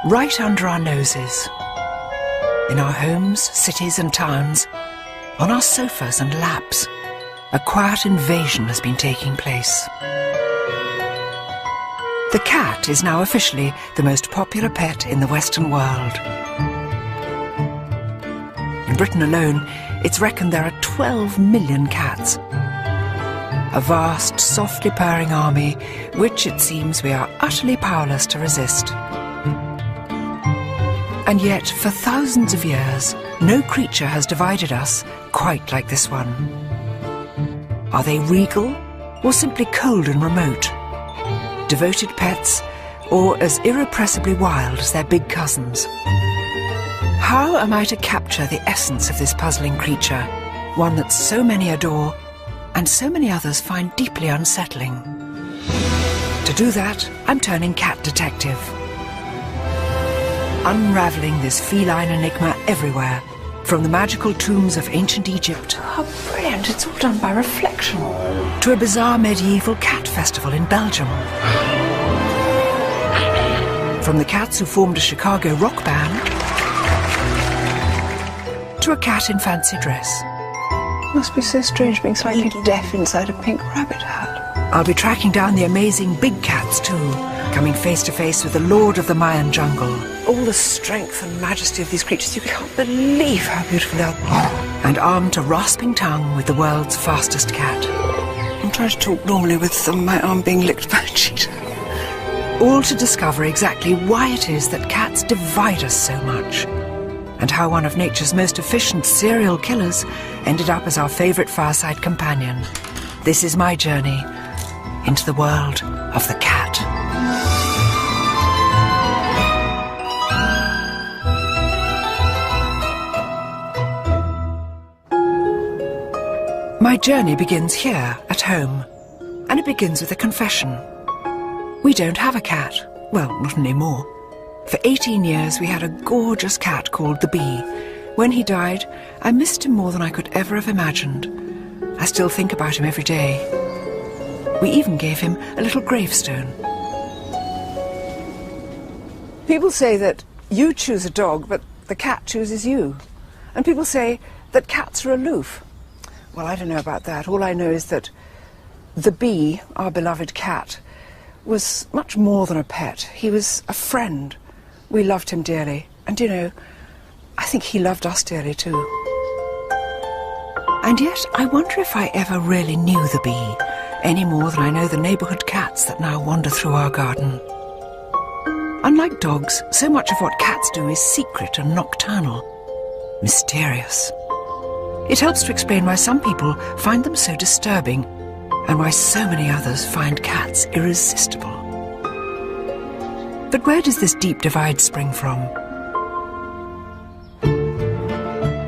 right under our noses. In our homes, cities and towns, on our sofas and laps, a quiet invasion has been taking place. The cat is now officially the most popular pet in the Western world. In Britain alone, it's reckoned there are 12 million cats. A vast, softly purring army, which it seems we are utterly powerless to resist. And yet, for thousands of years, no creature has divided us quite like this one. Are they regal, or simply cold and remote? Devoted pets, or as irrepressibly wild as their big cousins? How am I to capture the essence of this puzzling creature, one that so many adore and so many others find deeply unsettling? To do that, I'm turning cat detective. Unravelling this feline enigma everywhere, from the magical tombs of ancient Egypt. Oh, brilliant, it's all done by reflection. To a bizarre medieval cat festival in Belgium. From the cats who formed a Chicago rock band to a cat in fancy dress. Must be so strange being slightly deaf inside a pink rabbit hat. I'll be tracking down the amazing big cats too, coming face to face with the lord of the Mayan jungle. All the strength and majesty of these creatures, you can't believe how beautiful they are. And armed to rasping tongue with the world's fastest cat. I'm trying to talk normally with my arm being licked by a cheetah. All to discover exactly why it is that cats divide us so much, and how one of nature's most efficient serial killers ended up as our favourite fireside companion. This is my journey into the world of the cat. My journey begins here, at home, and it begins with a confession. We don't have a cat. Well, not anymore. For 18 years we had a gorgeous cat called the Bee. When he died, I missed him more than I could ever have imagined. I still think about him every day. We even gave him a little gravestone. People say that you choose a dog, but the cat chooses you. And people say that cats are aloof. Well, I don't know about that. All I know is that the Bee, our beloved cat, was much more than a pet. He was a friend. We loved him dearly. And, you know, I think he loved us dearly too. And yet, I wonder if I ever really knew the Bee, any more than I know the neighbourhood cats that now wander through our garden. Unlike dogs, so much of what cats do is secret and nocturnal, mysterious. It helps to explain why some people find them so disturbing, and why so many others find cats irresistible. But where does this deep divide spring from?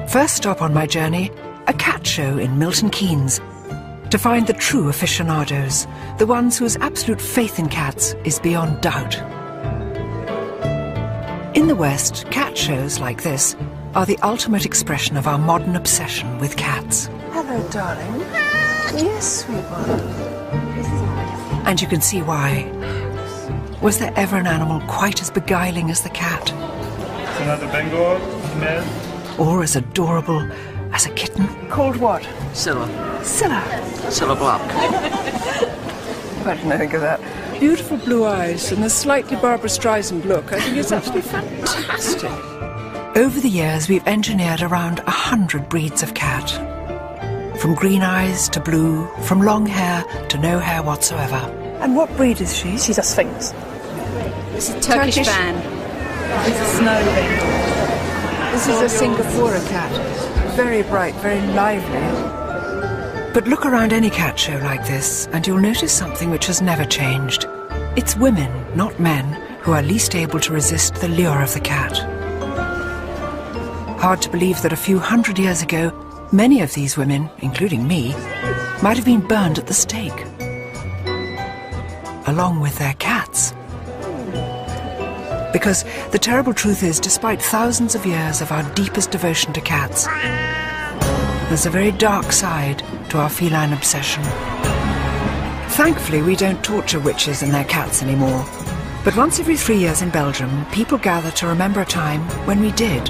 First stop on my journey, a cat show in Milton Keynes, to find the true aficionados, the ones whose absolute faith in cats is beyond doubt. In the West, cat shows like this are the ultimate expression of our modern obsession with cats. Hello, darling. Yes, sweet one. And you can see why. Was there ever an animal quite as beguiling as the cat? Another Bengal female. Or as adorable as a kitten? Called what? Scylla. Scylla. Scylla Black. I didn't think of that. Beautiful blue eyes and a slightly Barbara Streisand look. I think it's absolutely fantastic. Over the years, we've engineered around 100 breeds of cat. From green eyes to blue, from long hair to no hair whatsoever. And what breed is she? She's a Sphinx. It's a Turkish van. It's a snow Bengal. This is a Singapore cat. Very bright, very lively. But look around any cat show like this, and you'll notice something which has never changed. It's women, not men, who are least able to resist the lure of the cat. Hard to believe that a few hundred years ago, many of these women, including me, might have been burned at the stake, along with their cats. Because the terrible truth is, despite thousands of years of our deepest devotion to cats, there's a very dark side to our feline obsession. Thankfully, we don't torture witches and their cats anymore. But once every 3 years in Belgium, people gather to remember a time when we did.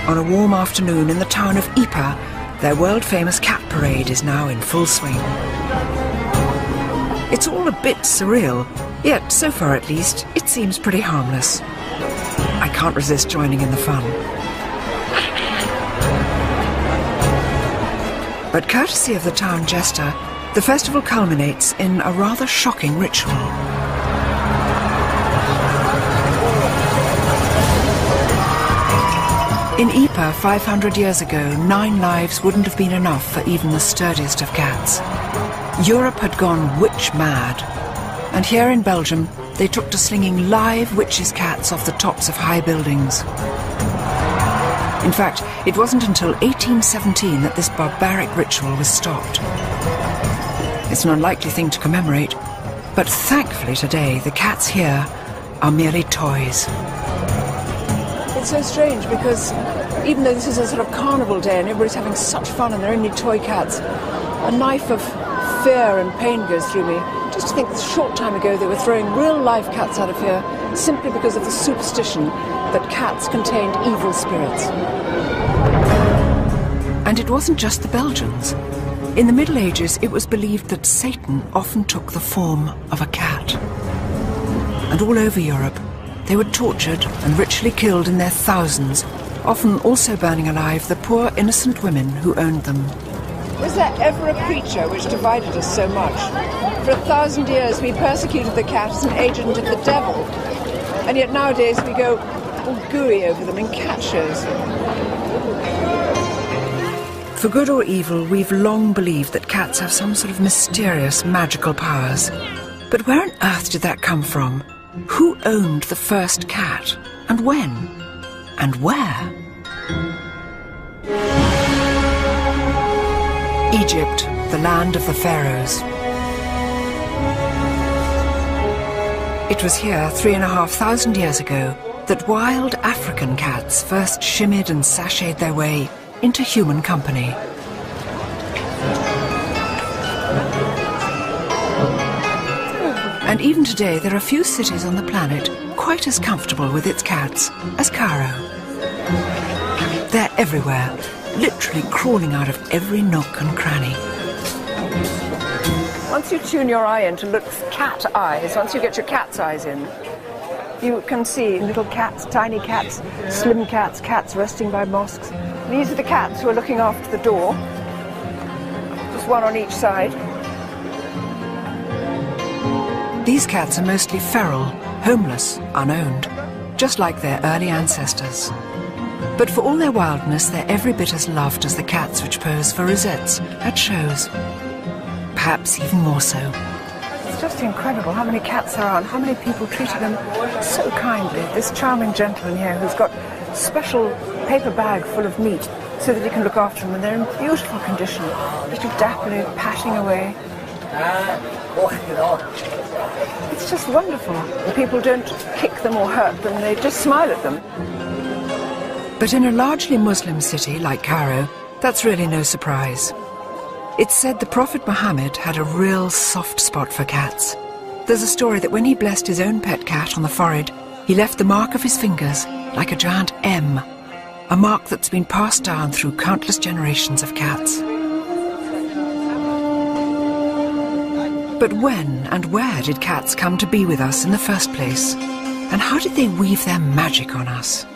On a warm afternoon in the town of Ypres, their world-famous cat parade is now in full swing. It's all a bit surreal, yet so far at least, it seems pretty harmless. I can't resist joining in the fun. But courtesy of the town jester, the festival culminates in a rather shocking ritual. In Ypres 500 years ago, 9 lives wouldn't have been enough for even the sturdiest of cats. Europe had gone witch mad, and here in Belgium they took to slinging live witches' cats off the tops of high buildings. In fact, it wasn't until 1817 that this barbaric ritual was stopped. It's an unlikely thing to commemorate, but thankfully today the cats here are merely toys. It's so strange because even though this is a sort of carnival day and everybody's having such fun and they're only toy cats, a knife of fear and pain goes through me. Just to think that a short time ago they were throwing real live cats out of here simply because of the superstition that cats contained evil spirits. And it wasn't just the Belgians. In the Middle Ages, it was believed that Satan often took the form of a cat. And all over Europe, they were tortured and ritually killed in their thousands, often also burning alive the poor innocent women who owned them. Was there ever a creature which divided us so much? For 1,000 years we persecuted the cat as an agent of the devil, and yet nowadays we go all gooey over them in cat shows. For good or evil, we've long believed that cats have some sort of mysterious magical powers. But where on earth did that come from? Who owned the first cat? And when? And where? Egypt, the land of the pharaohs. It was here 3,500 years ago that wild African cats first shimmied and sashayed their way into human company. And even today there are few cities on the planet quite as comfortable with its cats as Cairo. They're everywhere, literally crawling out of every nook and cranny. Once you tune your eye in to look cat eyes, once you get your cat's eyes in, you can see little cats, tiny cats, slim cats, cats resting by mosques. These are the cats who are looking after the door. Just one on each side. These cats are mostly feral, homeless, unowned, just like their early ancestors. But for all their wildness, they're every bit as loved as the cats which pose for rosettes at shows. Perhaps even more so. It's just incredible how many cats there are and how many people treated them so kindly. This charming gentleman here who's got a special paper bag full of meat so that he can look after them, and they're in beautiful condition, little dapperly patting away. It's just wonderful. The people don't kick them or hurt them, they just smile at them. But in a largely Muslim city like Cairo, that's really no surprise. It's said the Prophet Muhammad had a real soft spot for cats. There's a story that when he blessed his own pet cat on the forehead, he left the mark of his fingers like a giant M, a mark that's been passed down through countless generations of cats. But when and where did cats come to be with us in the first place? And how did they weave their magic on us?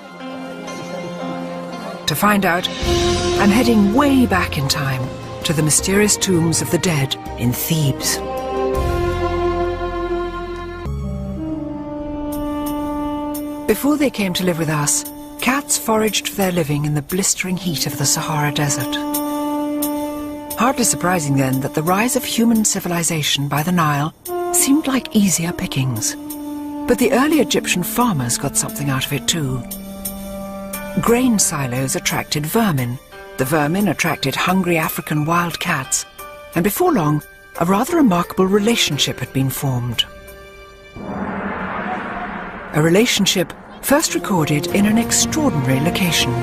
To find out, I'm heading way back in time to the mysterious tombs of the dead in Thebes. Before they came to live with us, cats foraged for their living in the blistering heat of the Sahara Desert. Hardly surprising then that the rise of human civilization by the Nile seemed like easier pickings. But the early Egyptian farmers got something out of it too. Grain silos attracted vermin. The vermin attracted hungry African wild cats. And before long, a rather remarkable relationship had been formed. A relationship first recorded in an extraordinary location.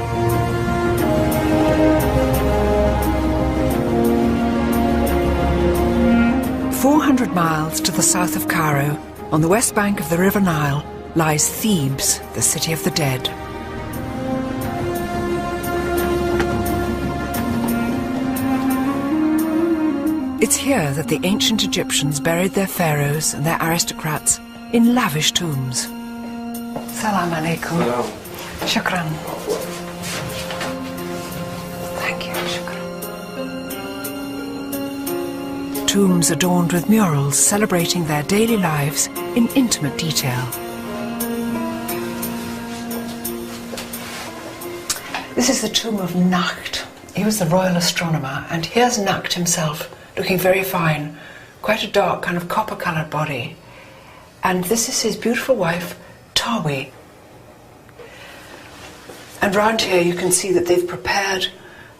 400 miles to the south of Cairo, on the west bank of the River Nile, lies Thebes, the city of the dead. It's here that the ancient Egyptians buried their pharaohs and their aristocrats in lavish tombs. Salam alaikum. Shukran. Thank you, shukran. Tombs adorned with murals celebrating their daily lives in intimate detail. This is the tomb of Nakht. He was the royal astronomer, and here's Nakht himself, looking very fine, quite a dark kind of copper-coloured body. And this is his beautiful wife, Tawi. And round here you can see that they've prepared,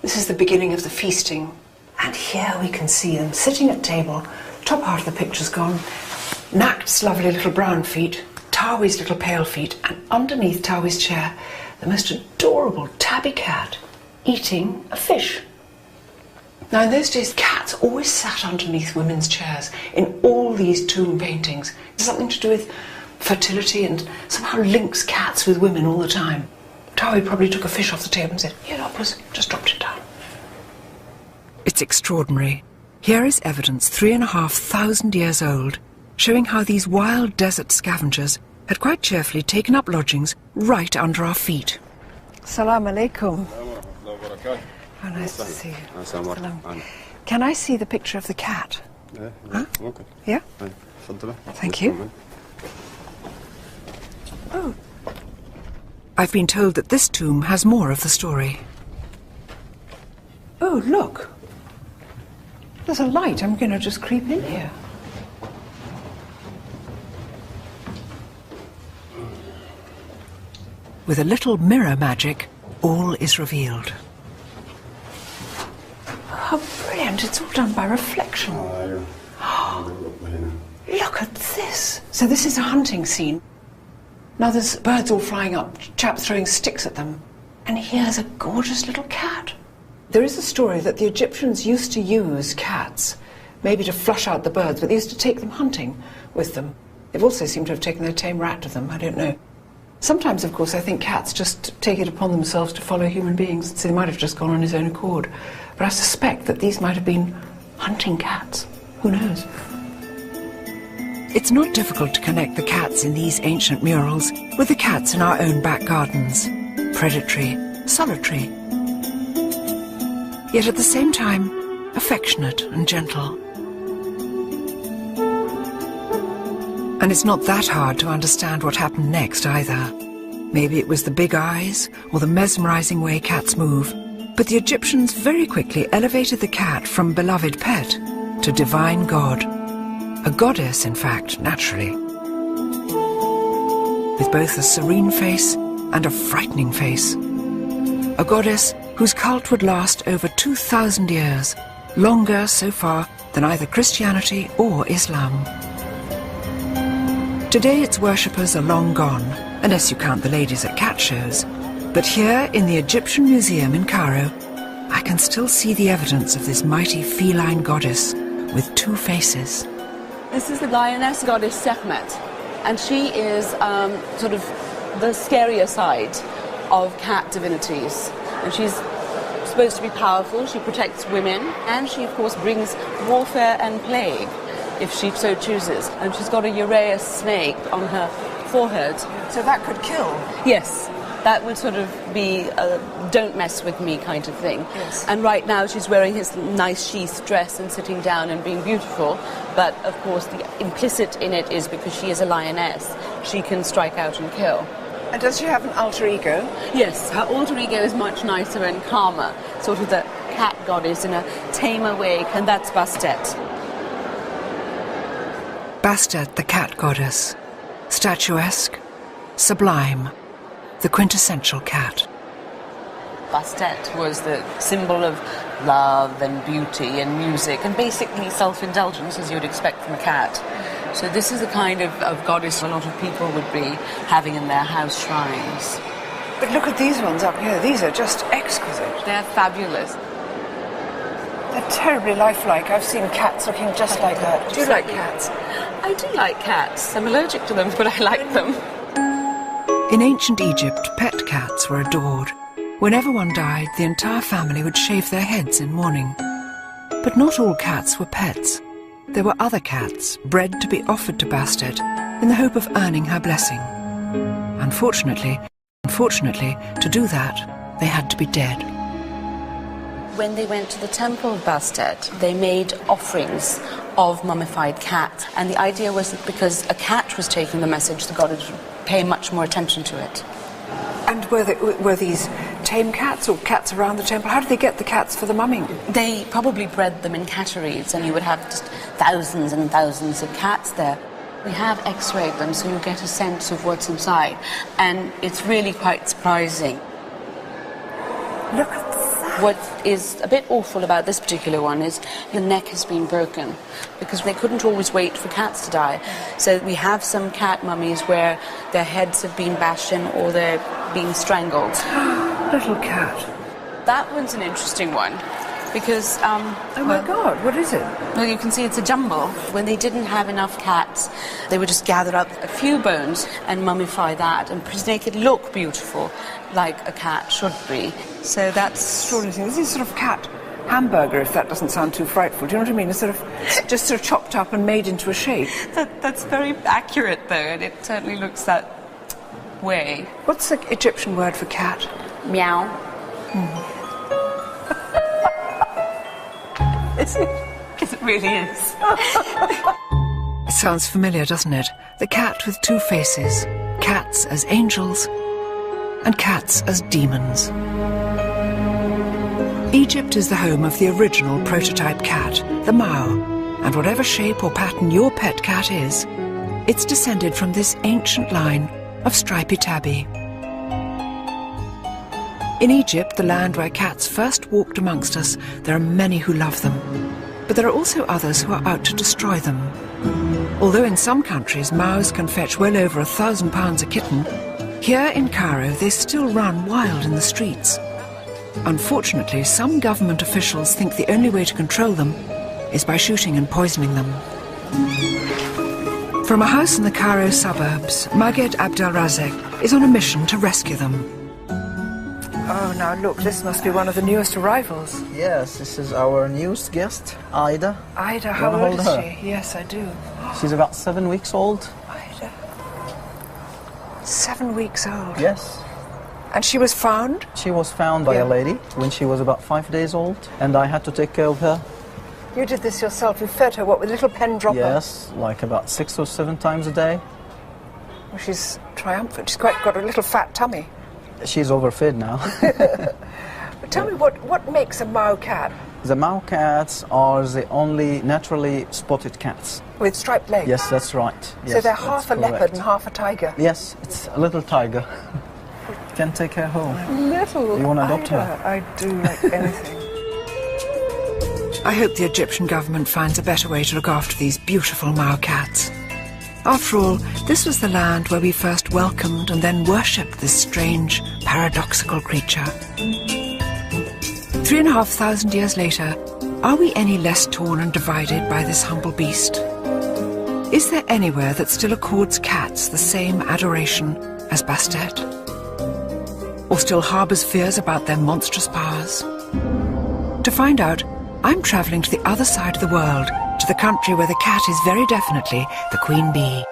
this is the beginning of the feasting. And here we can see them sitting at table, top half of the picture's gone, Nakht's lovely little brown feet, Tawi's little pale feet, and underneath Tawi's chair, the most adorable tabby cat eating a fish. Now in those days, cats always sat underneath women's chairs in all these tomb paintings. It's something to do with fertility and somehow links cats with women all the time. Tawi probably took a fish off the table and said, "Here, Uppers," just dropped it down. It's extraordinary. Here is evidence 3,500 years old, showing how these wild desert scavengers had quite cheerfully taken up lodgings right under our feet. Salam alaikum. How nice to see you. Salam. Can I see the picture of the cat? Huh? Yeah? Thank you. Oh. I've been told that this tomb has more of the story. Oh, look. There's a light. I'm going to just creep in here. With a little mirror magic, all is revealed. How brilliant. It's all done by reflection. Look at this. So this is a hunting scene. Now there's birds all flying up, chaps throwing sticks at them. And here's a gorgeous little cat. There is a story that the Egyptians used to use cats, maybe to flush out the birds, but they used to take them hunting with them. They've also seemed to have taken their tame rat with them, I don't know. Sometimes, of course, I think cats just take it upon themselves to follow human beings, so they might have just gone on his own accord. But I suspect that these might have been hunting cats. Who knows? It's not difficult to connect the cats in these ancient murals with the cats in our own back gardens. Predatory, solitary, yet at the same time affectionate and gentle. And it's not that hard to understand what happened next either. Maybe it was the big eyes or the mesmerizing way cats move, but the Egyptians very quickly elevated the cat from beloved pet to divine god. A goddess, in fact, naturally. With both a serene face and a frightening face. A goddess whose cult would last over 2,000 years, longer so far than either Christianity or Islam. Today its worshippers are long gone, unless you count the ladies at cat shows. But here in the Egyptian Museum in Cairo, I can still see the evidence of this mighty feline goddess with two faces. This is the lioness goddess Sekhmet, and she is sort of the scarier side of cat divinities. And she's supposed to be powerful, she protects women, and she of course brings warfare and plague, if she so chooses. And she's got a Uraeus snake on her forehead. So that could kill? Yes, that would sort of be a don't mess with me kind of thing. Yes. And right now she's wearing his nice sheath dress and sitting down and being beautiful, but of course the implicit in it is because she is a lioness, she can strike out and kill. And does she have an alter ego? Yes, her alter ego is much nicer and calmer, sort of the cat goddess in a tamer way, and that's Bastet. Bastet, the cat goddess. Statuesque, sublime, the quintessential cat. Bastet was the symbol of love and beauty and music and basically self-indulgence, as you'd expect from a cat. So this is the kind of goddess a lot of people would be having in their house shrines. But look at these ones up here. These are just exquisite. They're fabulous. They're terribly lifelike. I've seen cats looking just like that. Do you like cats? I do like cats. I'm allergic to them, but I like them. In ancient Egypt, pet cats were adored. Whenever one died, the entire family would shave their heads in mourning. But not all cats were pets. There were other cats, bred to be offered to Bastet in the hope of earning her blessing. Unfortunately, to do that, they had to be dead. When they went to the temple of Bastet, they made offerings of mummified cats. And the idea was that because a cat was taking the message, the god would pay much more attention to it. And were these tame cats or cats around the temple? How did they get the cats for the mumming? They probably bred them in catteries, and you would have just thousands and thousands of cats there. We have x-rayed them, so you get a sense of what's inside. And it's really quite surprising. Look at that. What is a bit awful about this particular one is the neck has been broken because they couldn't always wait for cats to die. So we have some cat mummies where their heads have been bashed in or they're being strangled. Little cat. That one's an interesting one because... oh my God, what is it? Well, you can see it's a jumble. When they didn't have enough cats, they would just gather up a few bones and mummify that and make it look beautiful, like a cat should be. So that's... Extraordinary. This is sort of cat hamburger, if that doesn't sound too frightful. Do you know what I mean? It's just sort of chopped up and made into a shape. That's very accurate, though, and it certainly looks that way. What's the Egyptian word for cat? Meow. It really is. It sounds familiar, doesn't it? The cat with two faces. Cats as angels and cats as demons. Egypt is the home of the original prototype cat, the Mao, and whatever shape or pattern your pet cat is, it's descended from this ancient line of stripy tabby. In Egypt, the land where cats first walked amongst us, there are many who love them, but there are also others who are out to destroy them. Although in some countries Maos can fetch well over £1,000 a kitten, here in Cairo they still run wild in the streets. Unfortunately, some government officials think the only way to control them is by shooting and poisoning them. From a house in the Cairo suburbs, Maged Abdelrazek is on a mission to rescue them. Oh, now look, this must be one of the newest arrivals. Yes, this is our newest guest, Ida. Ida, how old is she? Yes, I do. She's about 7 weeks old. Ida. 7 weeks old? Yes. And she was found? She was found by a lady when she was about 5 days old, and I had to take care of her. You did this yourself? You fed her, what, with a little pen dropper? Yes, like about 6 or 7 times a day. Well, she's triumphant. She's quite got a little fat tummy. She's overfed now. But tell me, what makes a Mao cat? The Mao cats are the only naturally spotted cats. With striped legs? Yes, that's right. Yes, so they're half a leopard and half a tiger? Yes, it's a little tiger. You can take her home. Little You want to adopt Ida. her? I do like anything. I hope the Egyptian government finds a better way to look after these beautiful Mao cats. After all, this was the land where we first welcomed and then worshipped this strange, paradoxical creature. 3,500 years later, are we any less torn and divided by this humble beast? Is there anywhere that still accords cats the same adoration as Bastet? Or still harbours fears about their monstrous powers? To find out, I'm travelling to the other side of the world, to the country where the cat is very definitely the queen bee.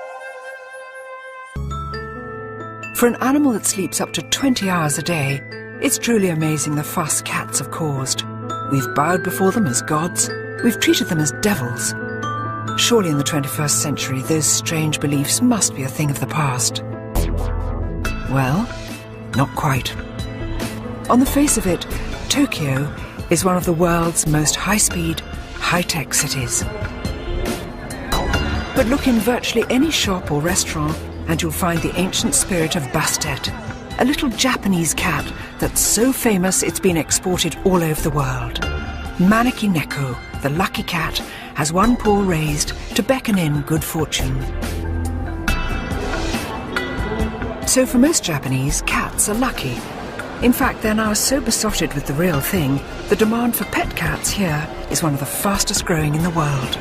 For an animal that sleeps up to 20 hours a day, it's truly amazing the fuss cats have caused. We've bowed before them as gods, we've treated them as devils. Surely in the 21st century, those strange beliefs must be a thing of the past. Well, not quite. On the face of it, Tokyo is one of the world's most high-speed, high-tech cities. But look in virtually any shop or restaurant and you'll find the ancient spirit of Bastet, a little Japanese cat that's so famous it's been exported all over the world. Maneki Neko, the lucky cat, has one paw raised to beckon in good fortune. So for most Japanese, cats are lucky. In fact, they're now so besotted with the real thing, the demand for pet cats here is one of the fastest growing in the world.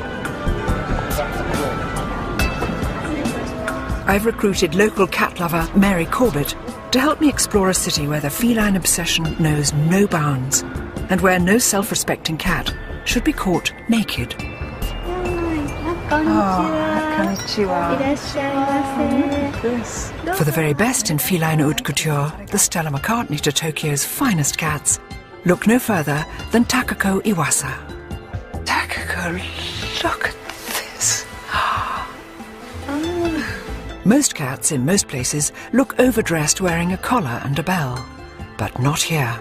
I've recruited local cat lover Mary Corbett to help me explore a city where the feline obsession knows no bounds and where no self-respecting cat should be caught naked. For the very best in feline haute couture, the Stella McCartney to Tokyo's finest cats, look no further than Takako Iwasa. Takako, look at this. Most cats in most places look overdressed wearing a collar and a bell, but not here.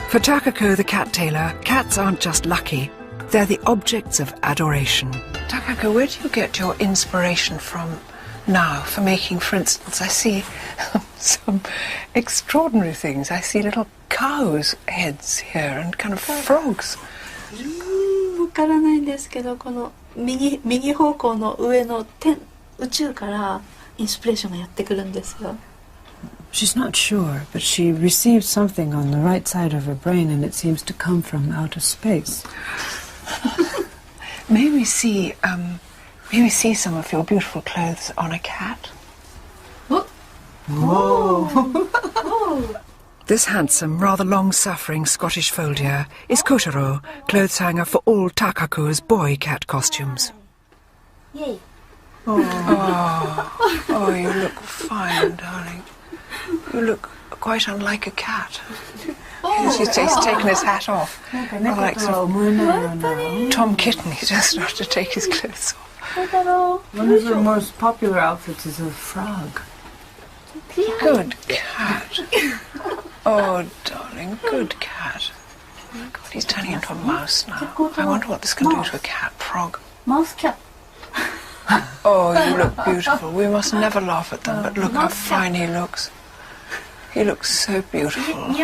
For Takako the cat tailor, cats aren't just lucky, they're the objects of adoration. Takako, where do you get your inspiration from now for making, for instance, I see some extraordinary things. I see little cows' heads here and kind of frogs. わからないんですけど、この右方向の上の宇宙からインスピレーションがやってくるんですよ。 She's not sure, but she received something on the right side of her brain and it seems to come from outer space. May we see some of your beautiful clothes on a cat? Whoa! This handsome, rather long-suffering Scottish foldier is Kotaro, clothes hanger for all Takako's boy cat costumes. Yay! Oh, you look fine, darling. You look quite unlike a cat. He's taken his hat off. Not like Tom Kitten, he doesn't have to take his clothes off. One of her most popular outfits is a frog. Good cat. Oh, darling, good cat. God, he's turning into a mouse now. I wonder what this can do to a cat. Frog. Mouse cat. Oh, you look beautiful. We must never laugh at them, but look how fine he looks. He looks so beautiful.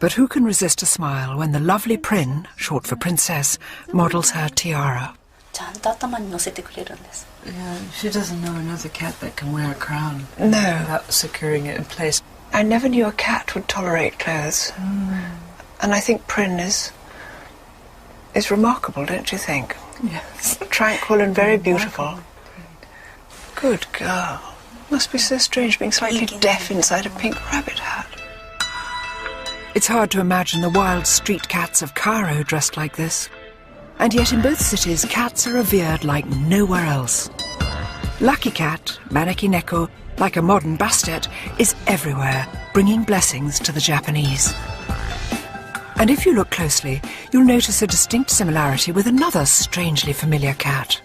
But who can resist a smile when the lovely Prin, short for princess, models her tiara? ちゃんと頭に乗せてくれるんです。 Yeah, she doesn't know another cat that can wear a crown. No. Without securing it in place. I never knew a cat would tolerate clothes. And I think Prin is remarkable, don't you think? Yes. Tranquil and very beautiful. Good girl. Must be so strange being slightly deaf inside a pink rabbit hat. It's hard to imagine the wild street cats of Cairo dressed like this. And yet in both cities, cats are revered like nowhere else. Lucky Cat, Maneki Neko, like a modern Bastet, is everywhere, bringing blessings to the Japanese. And if you look closely, you'll notice a distinct similarity with another strangely familiar cat.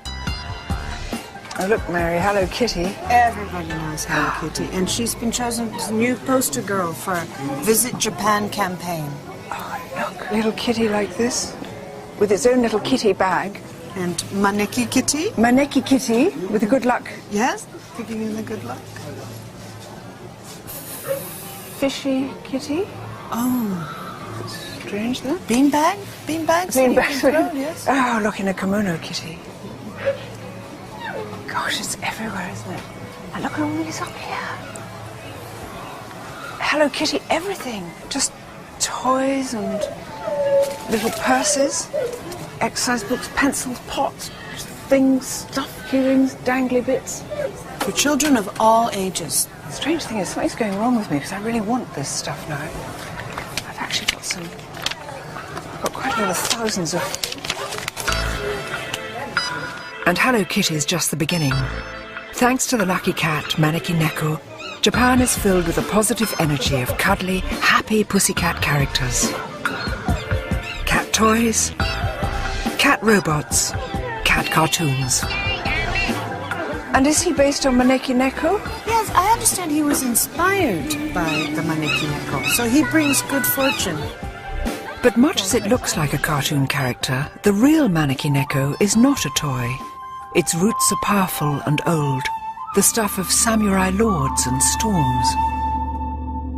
Oh, look, Mary, Hello Kitty. Everybody knows Hello Kitty, and she's been chosen as new poster girl for Visit Japan campaign. Oh, look, little kitty like this, with its own little kitty bag. And Maneki Kitty? Maneki Kitty, with the good luck. Yes, giving you the good luck. Fishy Kitty. Oh. Strange, that. Beanbag? Beanbag? Beanbag. Yes. Oh, look, in a kimono kitty. Gosh, it's everywhere, isn't it? And look at all these up here. Hello Kitty, everything. Just toys and little purses, exercise books, pencils, pots, things, stuff, earrings, dangly bits. For children of all ages. The strange thing is, something's going wrong with me because I really want this stuff now. I've actually got I've got quite a lot of thousands of... And Hello Kitty's just the beginning. Thanks to the Lucky Cat, Maneki Neko, Japan is filled with the positive energy of cuddly, happy pussycat characters. Cat toys, cat robots, cat cartoons. And is he based on Maneki Neko? Yes, I understand he was inspired by the Maneki Neko, so he brings good fortune. But much as it looks like a cartoon character, the real Maneki Neko is not a toy. Its roots are powerful and old, the stuff of samurai lords and storms.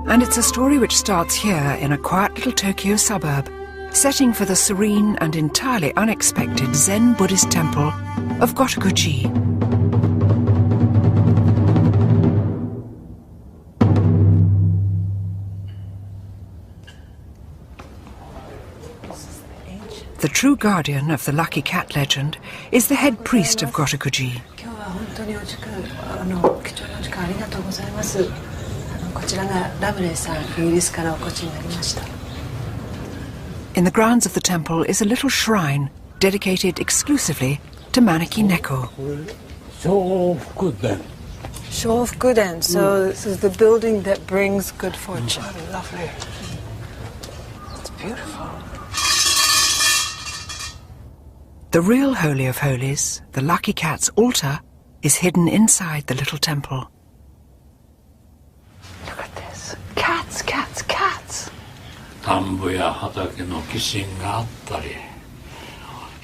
And it's a story which starts here in a quiet little Tokyo suburb, setting for the serene and entirely unexpected Zen Buddhist temple of Gotokuji. The true guardian of the lucky cat legend is the head priest of Gotokuji. In the grounds of the temple is a little shrine dedicated exclusively to Maneki Neko. Shofuguden, so this is the building that brings good fortune. Oh, lovely. It's beautiful. The real Holy of Holies, the Lucky Cat's altar, is hidden inside the little temple. Look at this. Cats, cats, cats.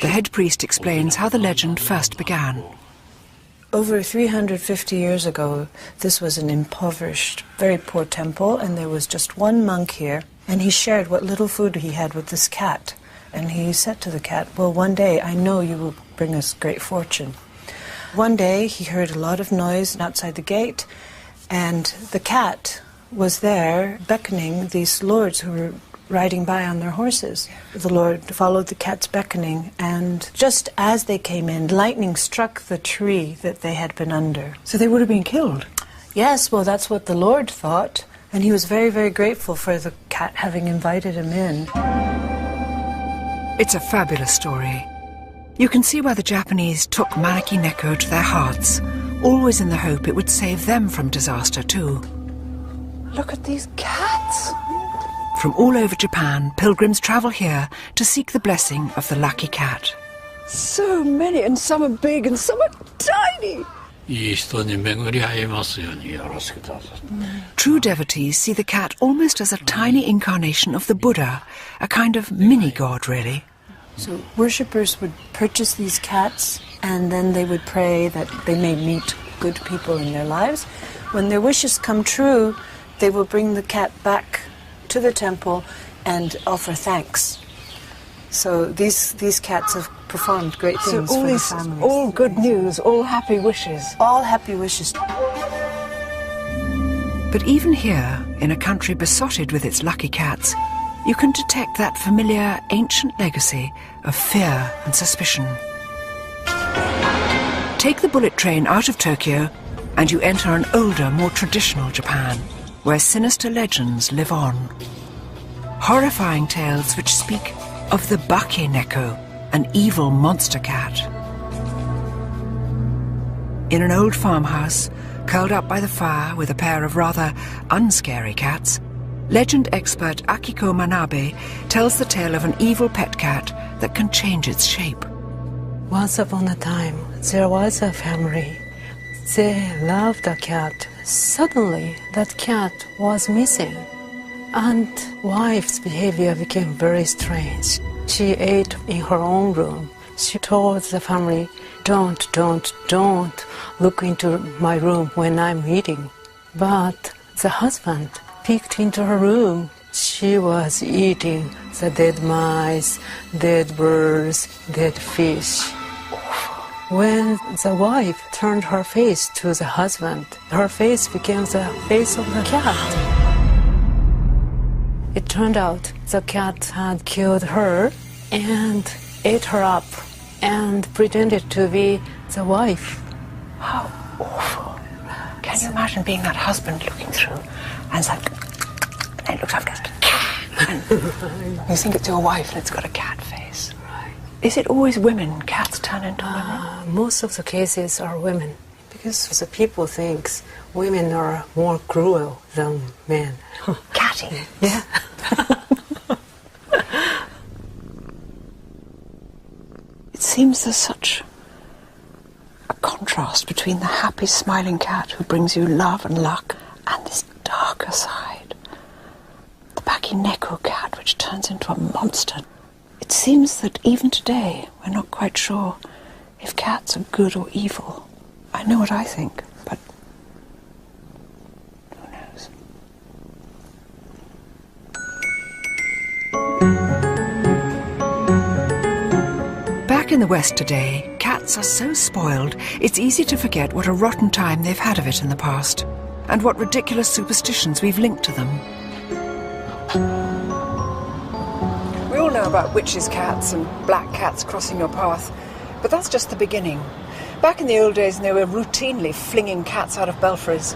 The head priest explains how the legend first began. Over 350 years ago, this was an impoverished, very poor temple, and there was just one monk here, and he shared what little food he had with this cat. And he said to the cat, well, one day I know you will bring us great fortune. One day he heard a lot of noise outside the gate, and the cat was there beckoning these lords who were riding by on their horses. The Lord followed the cat's beckoning, and just as they came in, lightning struck the tree that they had been under. So they would have been killed? Yes, well, that's what the Lord thought, and he was very, very grateful for the cat having invited him in. It's a fabulous story. You can see why the Japanese took Maneki Neko to their hearts, always in the hope it would save them from disaster too. Look at these cats. From all over Japan, pilgrims travel here to seek the blessing of the lucky cat. So many, and some are big and some are tiny. True devotees see the cat almost as a tiny incarnation of the Buddha, a kind of mini-god, really. So worshippers would purchase these cats, and then they would pray that they may meet good people in their lives. When their wishes come true, they will bring the cat back to the temple and offer thanks. So these cats have performed great things for the families. All good news, all happy wishes. All happy wishes. But even here, in a country besotted with its lucky cats, you can detect that familiar ancient legacy of fear and suspicion. Take the bullet train out of Tokyo and you enter an older, more traditional Japan, where sinister legends live on. Horrifying tales which speak of the Bake Neko, an evil monster cat. In an old farmhouse, curled up by the fire with a pair of rather unscary cats, legend expert Akiko Manabe tells the tale of an evil pet cat that can change its shape. Once upon a time, there was a family. They loved a cat. Suddenly, that cat was missing, and wife's behavior became very strange. She ate in her own room. She told the family, don't look into my room when I'm eating. But the husband peeked into her room. She was eating the dead mice, dead birds, dead fish. When the wife turned her face to the husband, her face became the face of the cat. It turned out the cat had killed her and ate her up and pretended to be the wife. How awful. Can you imagine being that husband looking through and it's like, and it looks like a cat. And you think it's your wife and it's got a cat face. Right. Is it always women? Cats turn into women? Most of the cases are women, because the people think women are more cruel than men. Catty. Yeah. It seems there's such a contrast between the happy, smiling cat who brings you love and luck and this darker side. The Bake Neko cat, which turns into a monster. It seems that even today, we're not quite sure if cats are good or evil. I know what I think, but who knows? Back in the West today, cats are so spoiled, it's easy to forget what a rotten time they've had of it in the past, and what ridiculous superstitions we've linked to them. We all know know about witches' cats and black cats crossing your path, but that's just the beginning. Back in the old days, they were routinely flinging cats out of belfries.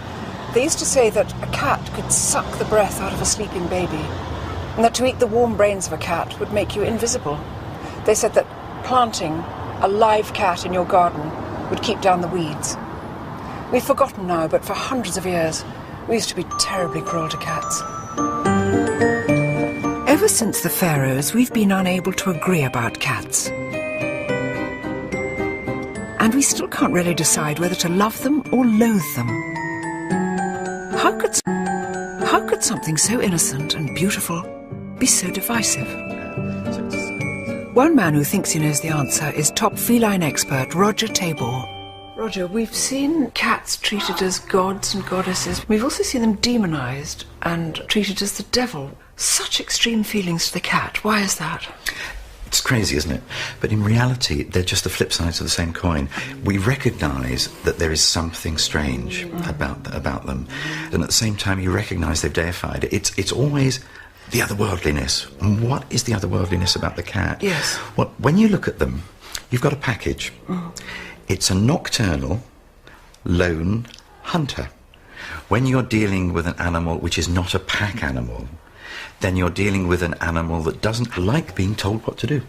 They used to say that a cat could suck the breath out of a sleeping baby, and that to eat the warm brains of a cat would make you invisible. They said that planting a live cat in your garden would keep down the weeds. We've forgotten now, but for hundreds of years, we used to be terribly cruel to cats. Ever since the Pharaohs, we've been unable to agree about cats. And we still can't really decide whether to love them or loathe them. How could something so innocent and beautiful be so divisive? One man who thinks he knows the answer is top feline expert Roger Tabor. Roger, we've seen cats treated as gods and goddesses. We've also seen them demonised and treated as the devil. Such extreme feelings to the cat. Why is that? It's crazy, isn't it? But in reality, they're just the flip sides of the same coin. We recognise that there is something strange about them, and at the same time, you recognise they've deified it. It's always the otherworldliness. And what is the otherworldliness about the cat? Yes. Well, when you look at them, you've got a package. It's a nocturnal, lone hunter. When you're dealing with an animal which is not a pack animal, then you're dealing with an animal that doesn't like being told what to do.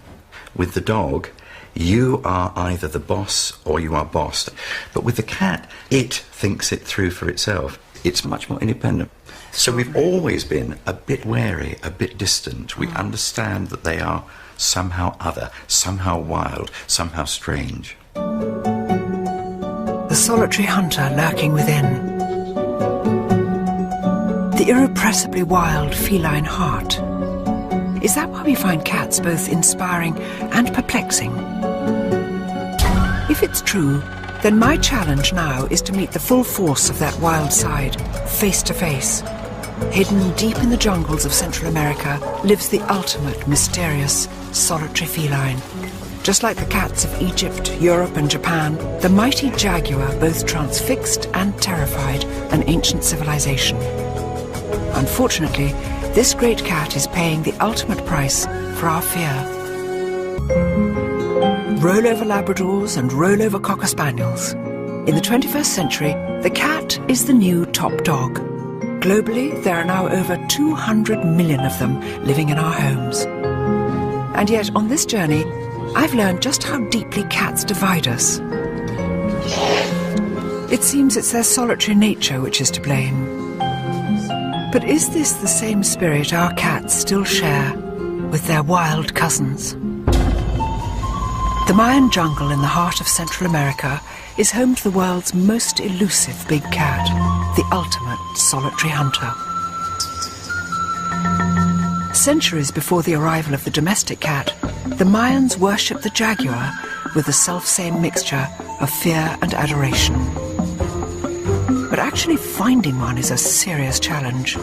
With the dog, you are either the boss or you are bossed. But with the cat, it thinks it through for itself. It's much more independent. So we've always been a bit wary, a bit distant. We understand that they are somehow other, somehow wild, somehow strange. The solitary hunter lurking within. The irrepressibly wild feline heart. Is that why we find cats both inspiring and perplexing? If it's true, then my challenge now is to meet the full force of that wild side, face to face. Hidden deep in the jungles of Central America lives the ultimate mysterious solitary feline. Just like the cats of Egypt, Europe and Japan, the mighty jaguar both transfixed and terrified an ancient civilization. Unfortunately, this great cat is paying the ultimate price for our fear. Rollover Labradors and rollover Cocker Spaniels. In the 21st century, the cat is the new top dog. Globally, there are now over 200 million of them living in our homes. And yet, on this journey, I've learned just how deeply cats divide us. It seems it's their solitary nature which is to blame. But is this the same spirit our cats still share with their wild cousins? The Mayan jungle in the heart of Central America is home to the world's most elusive big cat, the ultimate solitary hunter. Centuries before the arrival of the domestic cat, the Mayans worshipped the jaguar with the self-same mixture of fear and adoration. But actually finding one is a serious challenge.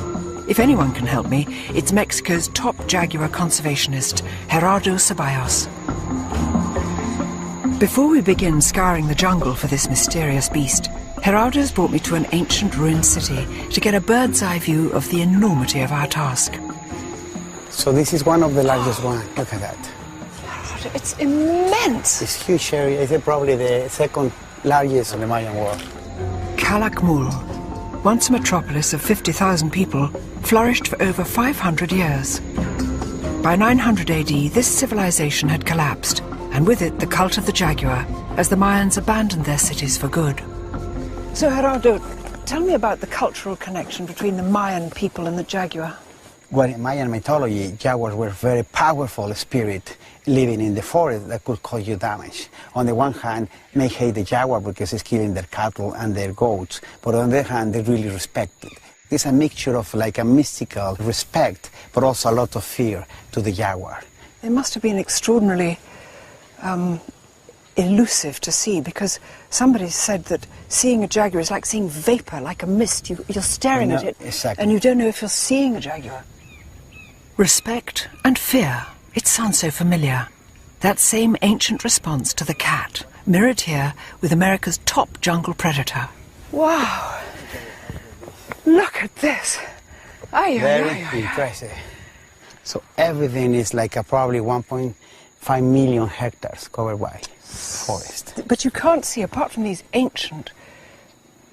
If anyone can help me, it's Mexico's top jaguar conservationist, Gerardo Ceballos. Before we begin scouring the jungle for this mysterious beast, Gerardo's brought me to an ancient ruined city to get a bird's eye view of the enormity of our task. So this is one of the largest ones. Look at that. Gerardo, it's immense. It's huge area. It's probably the second largest in the Mayan world. Calakmul, once a metropolis of 50,000 people, flourished for over 500 years. By 900 AD, this civilization had collapsed, and with it the cult of the jaguar, as the Mayans abandoned their cities for good. So, Gerardo, tell me about the cultural connection between the Mayan people and the jaguar. Well, in Mayan mythology, jaguars were very powerful spirit living in the forest that could cause you damage. On the one hand, they hate the jaguar because it's killing their cattle and their goats, but on the other hand, they really respect it. It's a mixture of like a mystical respect, but also a lot of fear to the jaguar. They must have been extraordinarily elusive to see, because somebody said that seeing a jaguar is like seeing vapor, like a mist. You're staring at it, exactly. And you don't know if you're seeing a jaguar. Respect and fear. It sounds so familiar. That same ancient response to the cat, mirrored here with America's top jungle predator. Wow! Look at this. Very impressive. So everything is like probably 1.5 million hectares covered by forest. But you can't see, apart from these ancient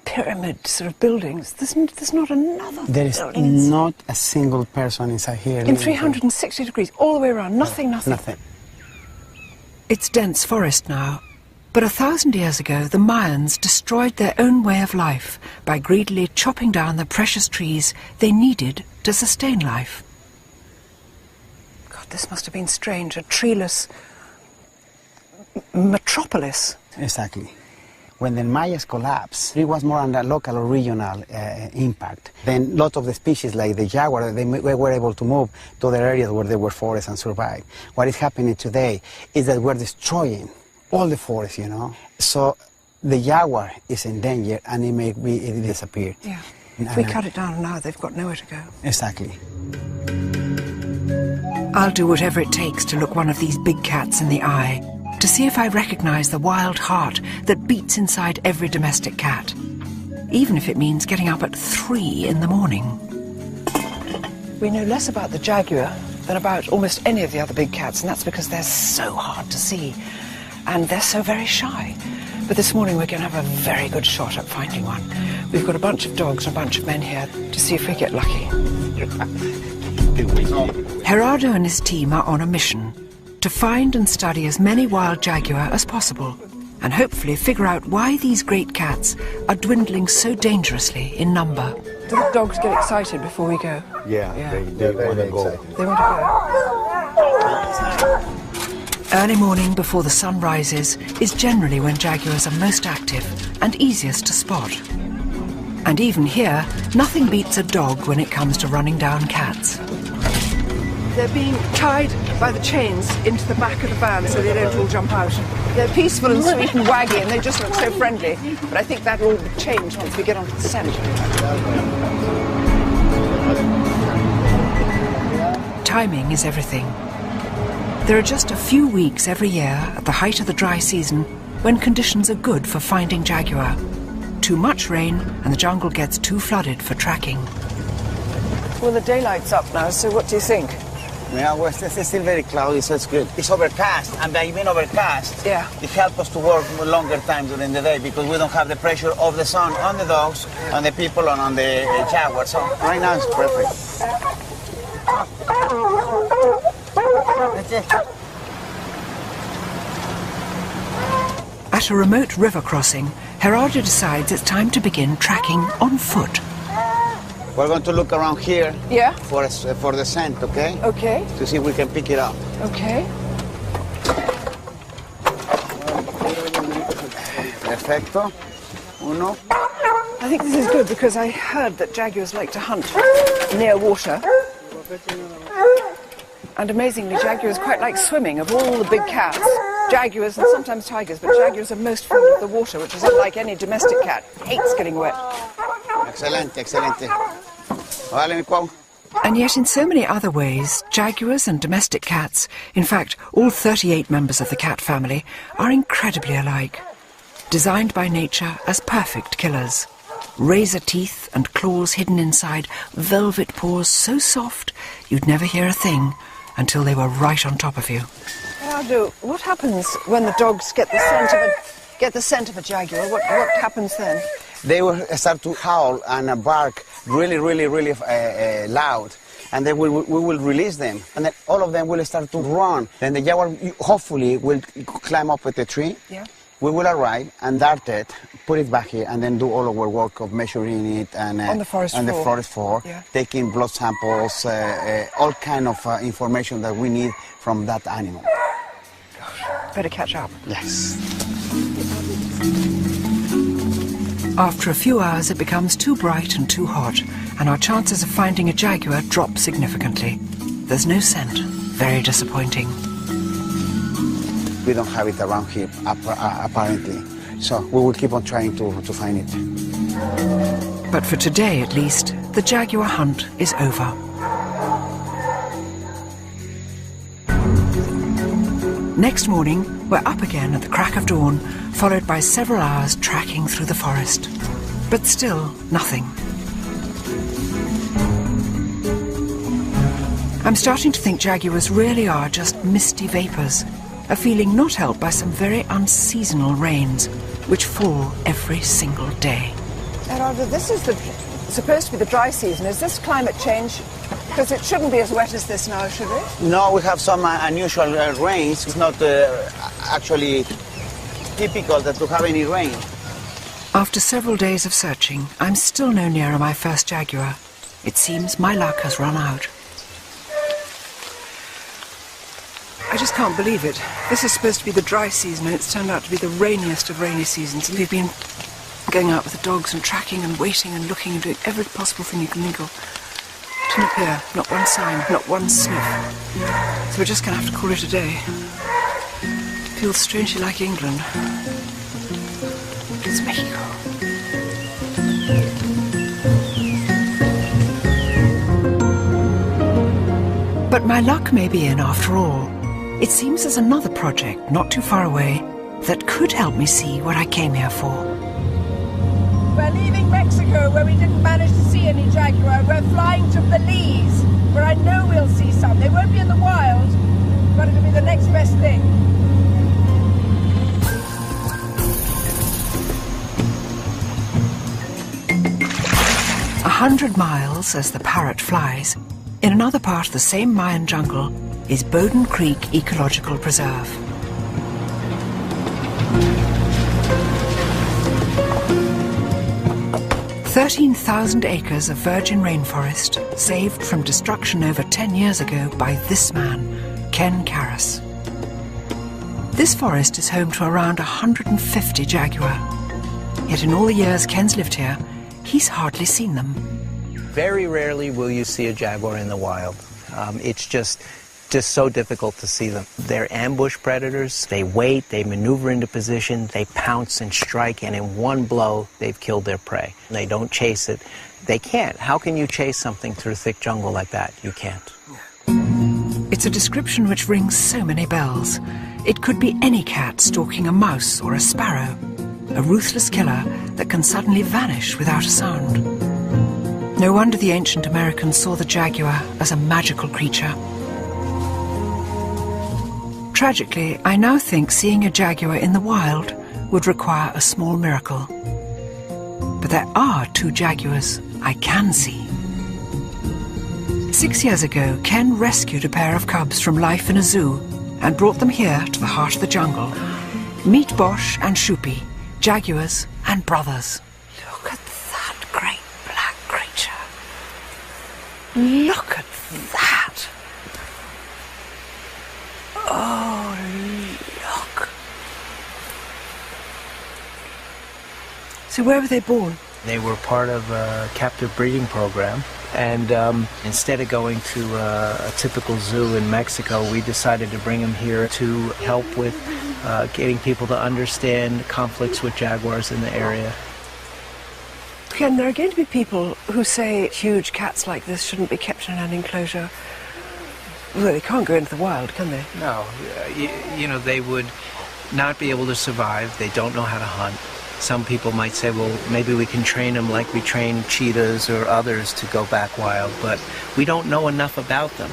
pyramid sort of buildings, there's not another There is building not a single person inside here. in 360 degrees, all the way around, nothing. Nothing. It's dense forest now, but 1,000 years ago the Mayans destroyed their own way of life by greedily chopping down the precious trees they needed to sustain life. God, this must have been strange, a treeless metropolis. Exactly. When the Mayas collapsed, it was more on a local or regional impact. Then a lot of the species, like the jaguar, they were able to move to other areas where there were forests and survive. What is happening today is that we're destroying all the forests, you know. So the jaguar is in danger and it disappear. Yeah. If we cut it down now, they've got nowhere to go. Exactly. I'll do whatever it takes to look one of these big cats in the eye, to see if I recognize the wild heart that beats inside every domestic cat, even if it means getting up at 3 in the morning. We know less about the jaguar than about almost any of the other big cats, and that's because they're so hard to see, and they're so very shy. But this morning we're going to have a very good shot at finding one. We've got a bunch of dogs and a bunch of men here to see if we get lucky. Gerardo and his team are on a mission to find and study as many wild jaguar as possible, and hopefully figure out why these great cats are dwindling so dangerously in number. Do the dogs get excited before we go? Yeah. They want to go. They want to go. Early morning before the sun rises is generally when jaguars are most active and easiest to spot. And even here, nothing beats a dog when it comes to running down cats. They're being tied by the chains into the back of the van so they don't all jump out. They're peaceful and sweet and waggy and they just look so friendly. But I think that'll all change once we get onto the scent. Timing is everything. There are just a few weeks every year at the height of the dry season when conditions are good for finding jaguar. Too much rain and the jungle gets too flooded for tracking. Well, the daylight's up now, so what do you think? Yeah, well, it's still very cloudy, so it's good. It's overcast, and by being overcast, yeah, it helps us to work longer time during the day because we don't have the pressure of the sun on the dogs, on the people, and on the jaguar. So right now it's perfect. That's it. At a remote river crossing, Gerardo decides it's time to begin tracking on foot. We're going to look around here, yeah, for the scent, okay? Okay. To see if we can pick it up. Okay. Perfecto. Uno. I think this is good because I heard that jaguars like to hunt near water. And amazingly, jaguars quite like swimming. Of all the big cats, jaguars and sometimes tigers, but jaguars are most fond of the water, which is unlike any domestic cat. Hates getting wet. Excelente, excelente. Vale, mi Pau. And yet in so many other ways, jaguars and domestic cats, in fact all 38 members of the cat family, are incredibly alike. Designed by nature as perfect killers. Razor teeth and claws hidden inside, velvet paws so soft you'd never hear a thing until they were right on top of you. Gerardo, what happens when the dogs get the scent of a jaguar? What happens then? They will start to howl and bark really loud, and then we will release them, and then all of them will start to run. Then the jaguar hopefully will climb up with the tree. Yeah. We will arrive and dart it, put it back here, and then do all our work of measuring it and on the forest floor, yeah, tataking blood samples, all kind of information that we need from that animal. Gosh, better catch up. Yes. After a few hours it becomes too bright and too hot, and our chances of finding a jaguar drop significantly. There's no scent. Very disappointing. We don't have it around here, apparently. So we will keep on trying to find it. But for today, at least, the jaguar hunt is over. Next morning, we're up again at the crack of dawn, followed by several hours tracking through the forest. But still, nothing. I'm I'm starting to think jaguars really are just misty vapours, a feeling not helped by some very unseasonal rains, which fall every single day. Gerardo, this is supposed to be the dry season. Is this climate change? Because it shouldn't be as wet as this now, should it? No, we have some unusual rains. It's not actually typical to have any rain. After several days of searching, I'm still no nearer my first jaguar. It seems my luck has run out. I just can't believe it. This is supposed to be the dry season, and it's turned out to be the rainiest of rainy seasons. And we've been going out with the dogs and tracking and waiting and looking and doing every possible thing you can think of. Didn't appear, not one sign, not one sniff. So we're just going to have to call it a day. It feels strangely like England. It's Mexico. But my luck may be in after all. It seems there's another project not too far away that could help me see what I came here for. We're leaving Mexico, where we didn't manage to see any jaguar. We're flying to Belize, where I know we'll see some. They won't be in the wild, but it'll be the next best thing. A 100 miles as the parrot flies, in another part of the same Mayan jungle, is Bowden Creek Ecological Preserve. "13,000 acres of virgin rainforest saved from destruction over 10 years ago by this man, Ken Karras. This forest is home to around 150 jaguar. Yet in all the years Ken's lived here, he's hardly seen them. Very rarely will you see a jaguar in the wild. It's just so difficult to see them. They're ambush predators. They wait, they maneuver into position, they pounce and strike, and in one blow, they've killed their prey. They don't chase it. They can't. How can you chase something through thick jungle like that? You can't. It's a description which rings so many bells. It could be any cat stalking a mouse or a sparrow, a ruthless killer that can suddenly vanish without a sound. No wonder the ancient Americans saw the jaguar as a magical creature. Tragically, I now think seeing a jaguar in the wild would require a small miracle. But there are 2 jaguars I can see. 6 years ago, Ken rescued a pair of cubs from life in a zoo and brought them here to the heart of the jungle. Meet Bosch and Shupi, jaguars and brothers. Look at that great black creature. Look at that. Oh, look. So where were they born? They were part of a captive breeding program, and instead of going to a typical zoo in Mexico, we decided to bring them here to help with getting people to understand conflicts with jaguars in the area. Ken, there are going to be people who say huge cats like this shouldn't be kept in an enclosure. Well, they can't go into the wild, can they? No. You know, they would not be able to survive. They don't know how to hunt. Some people might say, well, maybe we can train them like we train cheetahs or others to go back wild, but we don't know enough about them.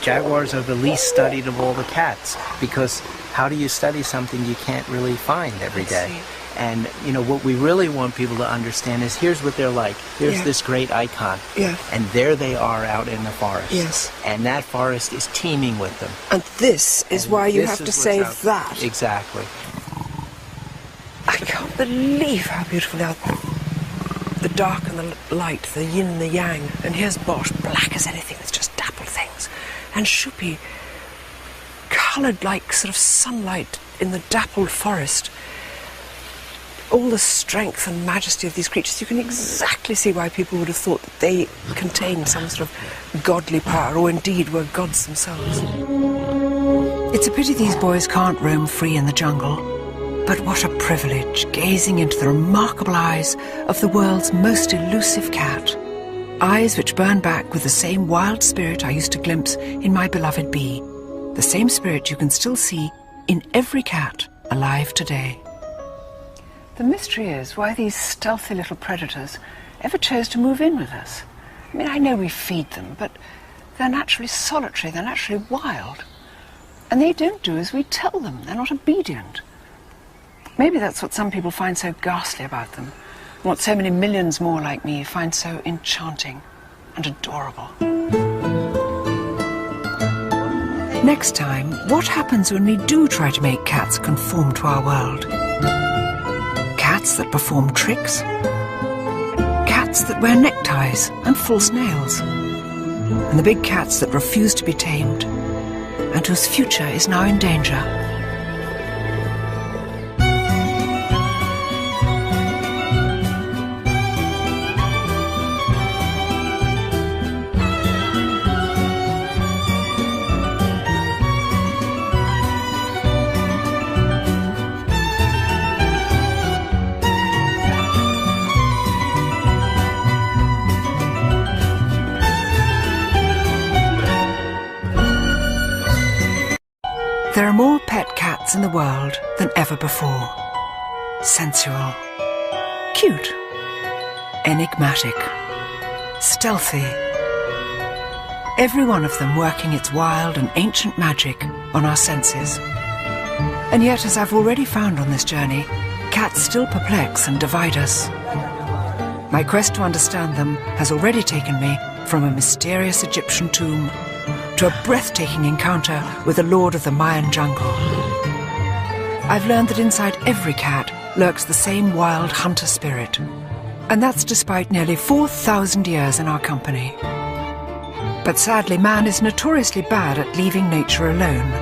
Jaguars are the least studied of all the cats, because how do you study something you can't really find every day? And, you know, what we really want people to understand is here's what they're like. Here's this great icon. Yeah. And there they are out in the forest. Yes. And that forest is teeming with them. And this is why you have to save that. Exactly. I can't believe how beautiful they are. The dark and the light, the yin and the yang. And here's Bosch, black as anything, with just dappled things. And Shupi, coloured like sort of sunlight in the dappled forest. All the strength and majesty of these creatures, you can exactly see why people would have thought that they contained some sort of godly power, or indeed were gods themselves. It's a pity these boys can't roam free in the jungle. But what a privilege, gazing into the remarkable eyes of the world's most elusive cat. Eyes which burn back with the same wild spirit I used to glimpse in my beloved bee. The same spirit you can still see in every cat alive today. The mystery is why these stealthy little predators ever chose to move in with us. I mean, I know we feed them, but They're naturally solitary, they're naturally wild. And they don't do as we tell them, they're not obedient. Maybe that's what some people find so ghastly about them, and what so many millions more like me find so enchanting and adorable. Next time, what happens when we do try to make cats conform to our world? Cats that perform tricks? Cats that wear neckties and false nails? And the big cats that refuse to be tamed, and whose future is now in danger? There are more pet cats in the world than ever before. Sensual, cute, enigmatic, stealthy. Every one of them working its wild and ancient magic on our senses. And yet, as I've already found on this journey, cats still perplex and divide us. My quest to understand them has already taken me from a mysterious Egyptian tomb to a breathtaking encounter with the lord of the Mayan jungle. I've learned that inside every cat lurks the same wild hunter spirit, and that's despite nearly 4,000 years in our company. But sadly, man is notoriously bad at leaving nature alone.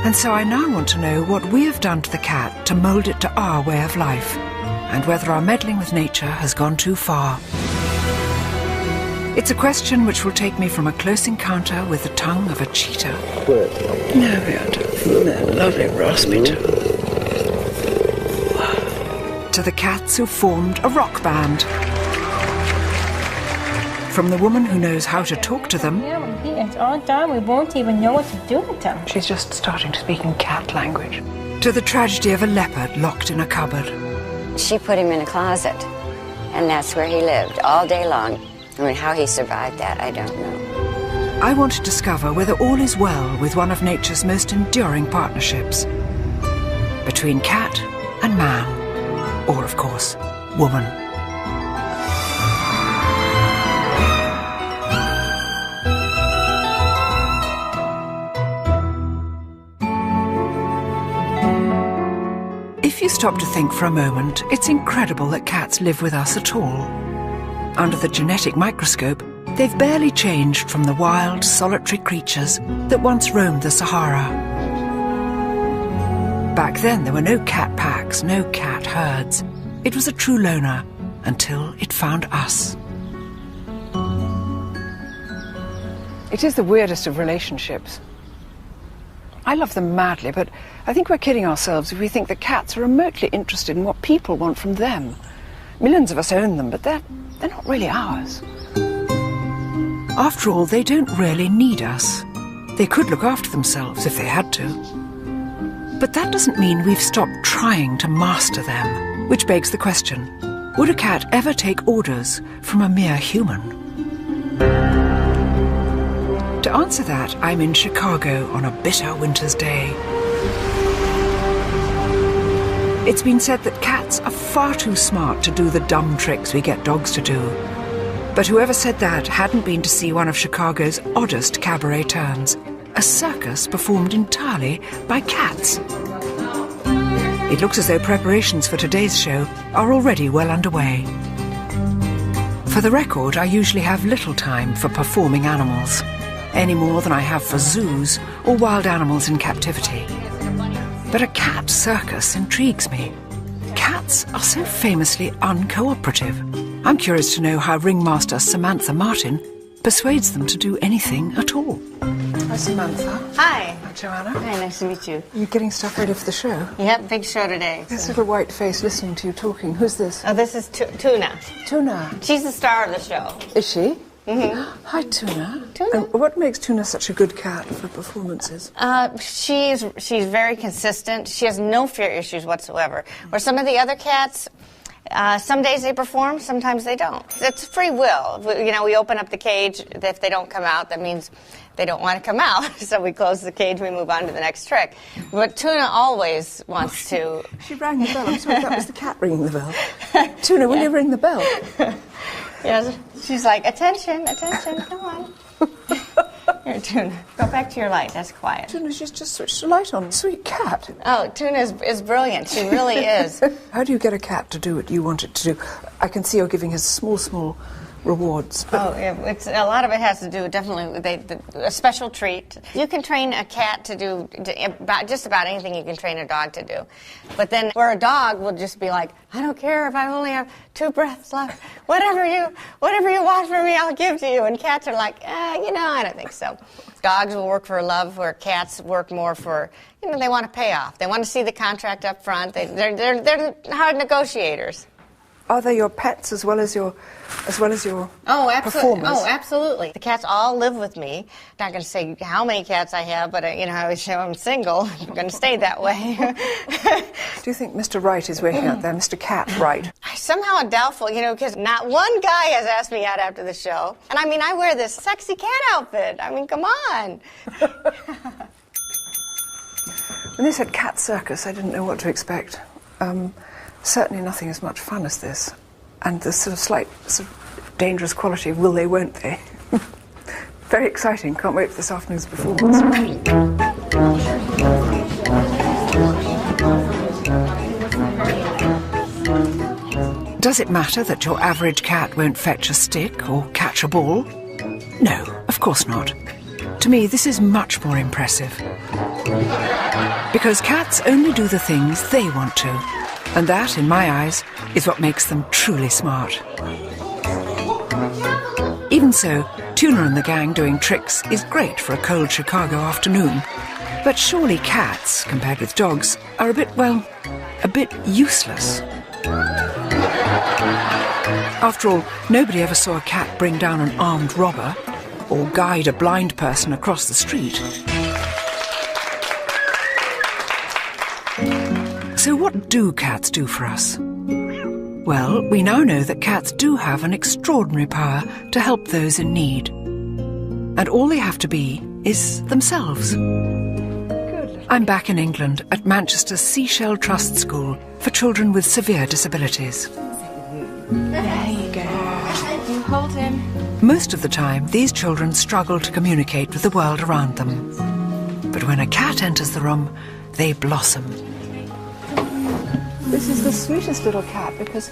And so I now want to know what we have done to the cat to mould it to our way of life, and whether our meddling with nature has gone too far. It's a question which will take me from a close encounter with the tongue of a cheetah. No, we are that lovely raspy to the cats who formed a rock band. From the woman who knows how to talk to them. Yeah, when he is all done, we won't even know what to do with them. She's just starting to speak in cat language. To the tragedy of a leopard locked in a cupboard. She put him in a closet, and that's where he lived all day long. I mean, how he survived that, I don't know. I want to discover whether all is well with one of nature's most enduring partnerships. Between cat and man. Or, of course, woman. If you stop to think for a moment, it's incredible that cats live with us at all. Under the genetic microscope, they've barely changed from the wild, solitary creatures that once roamed the Sahara. Back then, there were no cat packs, no cat herds. It was a true loner until it found us. It is the weirdest of relationships. I love them madly, but I think we're kidding ourselves if we think that cats are remotely interested in what people want from them. Millions of us own them, but they're not really ours. After all, they don't really need us. They could look after themselves if they had to. But that doesn't mean we've stopped trying to master them, which begs the question, would a cat ever take orders from a mere human? To answer that, I'm in Chicago on a bitter winter's day. It's been said that cats are far too smart to do the dumb tricks we get dogs to do. But whoever said that hadn't been to see one of Chicago's oddest cabaret turns, a circus performed entirely by cats. It looks as though preparations for today's show are already well underway. For the record, I usually have little time for performing animals, any more than I have for zoos or wild animals in captivity. But a cat circus intrigues me. Cats are so famously uncooperative. I'm curious to know how ringmaster Samantha Martin persuades them to do anything at all. Hi, Samantha. Hi. Hi, Joanna. Hi, nice to meet you. You're getting stuff ready for the show? Yep, big show today. This little white face listening to you talking. Who's this? Oh, this is Tuna. Tuna. She's the star of the show. Is she? Mm-hmm. Hi, Tuna. Tuna. And what makes Tuna such a good cat for performances? She's very consistent. She has no fear issues whatsoever. Where some of the other cats, Some days they perform, sometimes they don't. It's free will. We open up the cage. If they don't come out, that means they don't want to come out. So we close the cage, we move on to the next trick. But Tuna always wants to... She rang the bell. I'm sorry, that was the cat ringing the bell. Tuna, will you ring the bell? Yes, she's like, attention, attention, come on. Here, Tuna, go back to your light. That's quiet. Tuna, she's just switched the light on. Sweet cat. Oh, Tuna is brilliant. She really is. How do you get a cat to do what you want it to do? I can see you're giving her small rewards. It's a lot of it has to do definitely with a special treat. You can train a cat to do just about anything you can train a dog to do. But then where a dog will just be like, I don't care if I only have 2 breaths left. Whatever you want from me, I'll give to you. And cats are like, I don't think so. Dogs will work for love, where cats work more for, they want a payoff. They want to see the contract up front. They're hard negotiators. Are they your pets as well as your performers? Oh, absolutely. The cats all live with me. Not going to say how many cats I have, but I always say I'm single. I'm going to stay that way. Do you think Mr. Wright is working out there, Mr. Cat Wright? Somehow doubtful, because not one guy has asked me out after the show. And I wear this sexy cat outfit. Come on. When they said cat circus, I didn't know what to expect. Certainly nothing as much fun as this. And the slight dangerous quality of will they, won't they. Very exciting. Can't wait for this afternoon's performance. Does it matter that your average cat won't fetch a stick or catch a ball? No, of course not. To me, this is much more impressive. Because cats only do the things they want to. And that, in my eyes, is what makes them truly smart. Even so, Tuna and the gang doing tricks is great for a cold Chicago afternoon. But surely cats, compared with dogs, are a bit useless. After all, nobody ever saw a cat bring down an armed robber or guide a blind person across the street. So what do cats do for us? Well, we now know that cats do have an extraordinary power to help those in need. And all they have to be is themselves. I'm back in England at Manchester's Seashell Trust School for children with severe disabilities. There you go. You hold him. Most of the time, these children struggle to communicate with the world around them. But when a cat enters the room, they blossom. This is the sweetest little cat because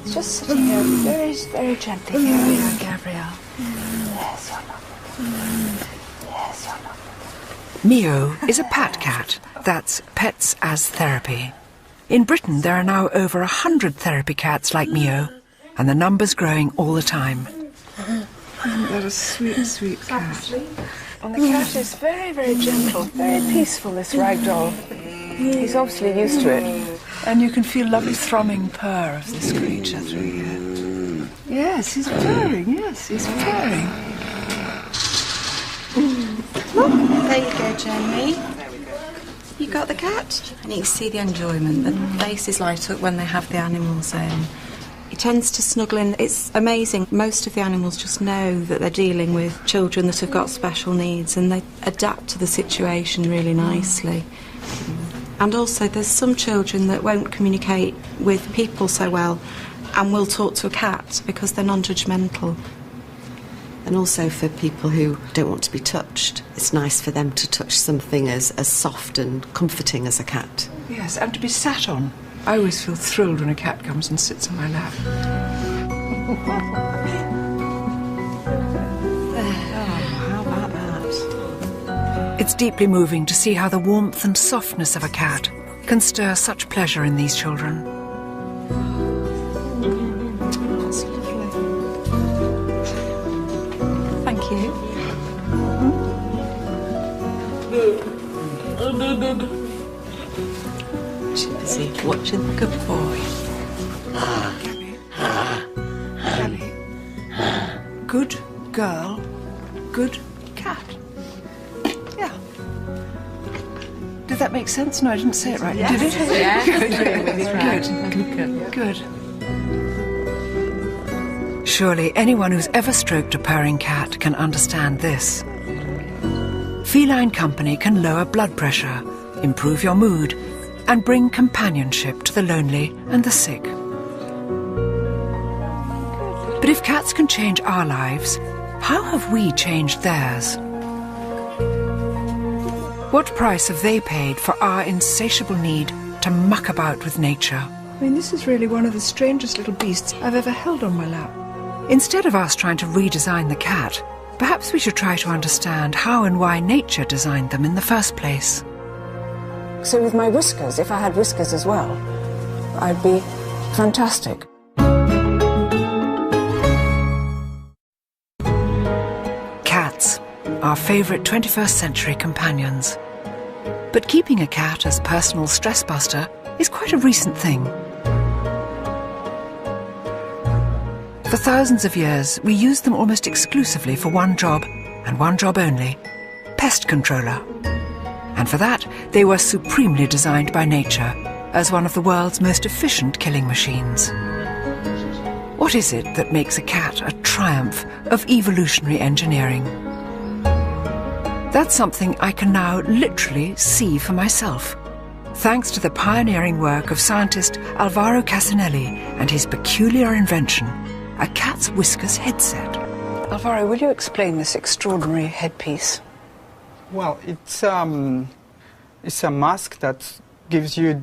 it's just sitting here very, very gently. Here we are, Gabrielle. Yes, you're lovely. Yes, you're lovely. Mio is a pat cat. That's Pets as Therapy. In Britain, there are now over 100 therapy cats like Mio, and the number's growing all the time. That is sweet, sweet cat. And the cat is very, very gentle, very peaceful, this ragdoll. He's obviously used to it. And you can feel lovely thrumming purr of this creature through here. Yes, he's purring, yes, he's purring. There you go, Jenny. You got the cat? And you can see the enjoyment. The faces light up when they have the animals in. He tends to snuggle in. It's amazing. Most of the animals just know that they're dealing with children that have got special needs, and they adapt to the situation really nicely. And also there's some children that won't communicate with people so well and will talk to a cat because they're non-judgmental. And also for people who don't want to be touched, it's nice for them to touch something as soft and comforting as a cat. Yes, and to be sat on. I always feel thrilled when a cat comes and sits on my lap. How about that? It's deeply moving to see how the warmth and softness of a cat can stir such pleasure in these children. That's lovely. Thank you. She's busy watching the good boy. Gabby. Good girl, good cat. Yeah. Did that make sense? No, I didn't say it right. Yes. Did it? Yeah. Good. Good. Good. Surely anyone who's ever stroked a purring cat can understand this. Feline company can lower blood pressure, improve your mood, and bring companionship to the lonely and the sick. But if cats can change our lives, how have we changed theirs? What price have they paid for our insatiable need to muck about with nature? I mean, this is really one of the strangest little beasts I've ever held on my lap. Instead of us trying to redesign the cat, perhaps we should try to understand how and why nature designed them in the first place. So with my whiskers, if I had whiskers as well, I'd be fantastic. Cats, our favourite 21st century companions. But keeping a cat as personal stress buster is quite a recent thing. For thousands of years, we used them almost exclusively for one job, and one job only: pest controller. And for that, they were supremely designed by nature as one of the world's most efficient killing machines. What is it that makes a cat a triumph of evolutionary engineering? That's something I can now literally see for myself, thanks to the pioneering work of scientist Alvaro Casanelli and his peculiar invention, a cat's whiskers headset. Alvaro, will you explain this extraordinary headpiece? Well, it's a mask that gives you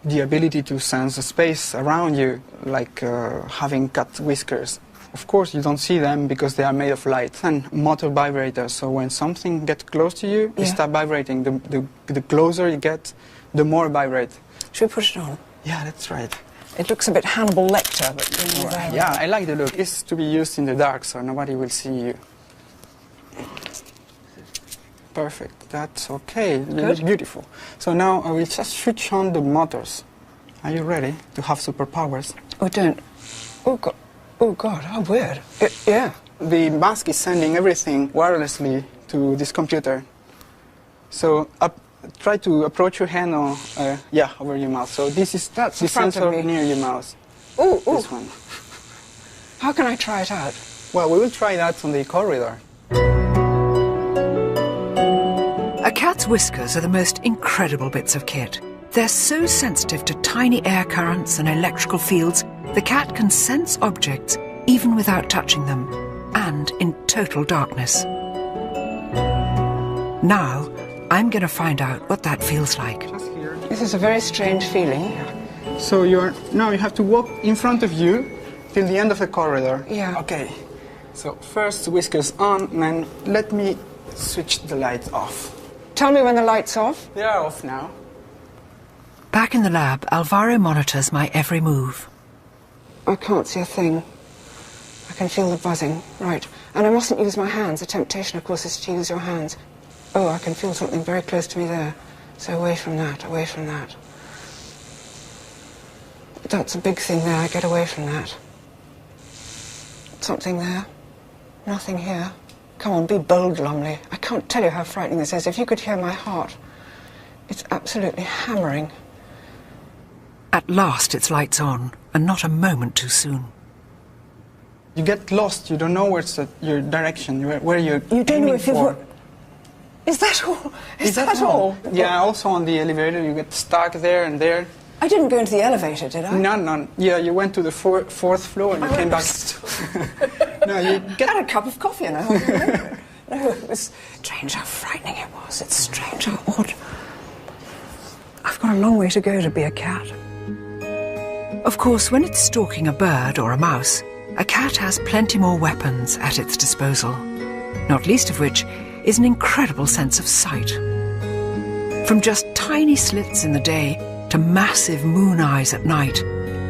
the ability to sense the space around you, like having cat whiskers. Of course, you don't see them because they are made of light and motor vibrators. So when something gets close to you, you start vibrating. The closer you get, the more vibrate. Should we put it on? Yeah, that's right. It looks a bit Hannibal Lecter, but you know, yeah, I like the look. It's to be used in the dark, so nobody will see you. Perfect. That's okay. It looks beautiful. So now I will just switch on the motors. Are you ready to have superpowers? Oh, don't. Oh, God. Oh, God, how weird. Yeah. The mask is sending everything wirelessly to this computer. So try to approach your hand or, over your mouth. So this is the sensor near your mouth. Oh, this one. How can I try it out? Well, we will try that on the corridor. A cat's whiskers are the most incredible bits of kit. They're so sensitive to tiny air currents and electrical fields, the cat can sense objects even without touching them, and in total darkness. Now, I'm going to find out what that feels like. This is a very strange feeling. So now you have to walk in front of you till the end of the corridor. Yeah. Okay. So first whiskers on, and then let me switch the light off. Tell me when the light's off. They are off now. Back in the lab, Alvaro monitors my every move. I can't see a thing. I can feel the buzzing. Right. And I mustn't use my hands. The temptation, of course, is to use your hands. Oh, I can feel something very close to me there. So away from that, away from that. That's a big thing there. Get away from that. Something there. Nothing here. Come on, be bold, Lumley. I can't tell you how frightening this is. If you could hear my heart. It's absolutely hammering. At last it's lights on, and not a moment too soon. You get lost. You don't know where's your direction, where you're You don't know if for. you've... Is that all? Is that all? Yeah, also on the elevator you get stuck there and there. I didn't go into the elevator, did I? No. Yeah, you went to the fourth floor and you came back. No, you had a cup of coffee and I hardly remember it. No, it was strange how frightening it was. It's strange how odd. I've got a long way to go to be a cat. Of course, when it's stalking a bird or a mouse, a cat has plenty more weapons at its disposal, not least of which is an incredible sense of sight. From just tiny slits in the day to massive moon eyes at night,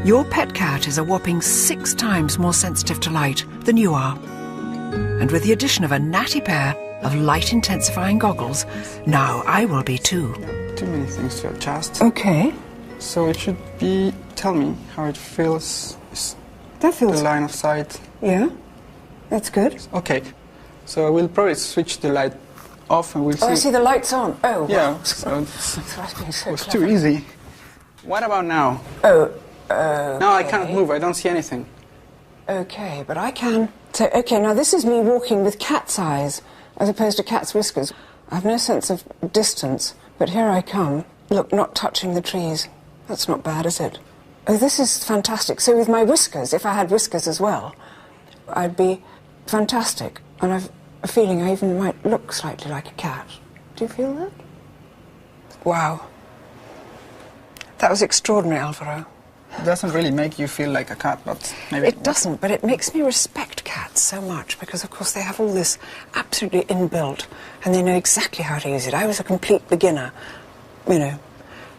your pet cat is a whopping 6 times more sensitive to light than you are. And with the addition of a natty pair of light-intensifying goggles, now I will be too. Too many things to adjust. Okay. So it should be... Tell me how it feels. That feels... The line of sight. Yeah. That's good. Okay. So I will probably switch the light off and we'll see... Oh, I see the light's on. Oh, yeah. Wow. So it was too easy. What about now? Oh, Now I cannot move. I don't see anything. okay, but I can. So, okay, now this is me walking with cat's eyes as opposed to cat's whiskers. I have no sense of distance, but here I come. Look, not touching the trees. That's not bad, is it? Oh, this is fantastic. So with my whiskers, if I had whiskers as well, I'd be fantastic. And I've a feeling I even might look slightly like a cat. Do you feel that? Wow. That was extraordinary, Alvaro. It doesn't really make you feel like a cat, but maybe... It doesn't, but it makes me respect cats so much because, of course, they have all this absolutely inbuilt and they know exactly how to use it. I was a complete beginner, you know,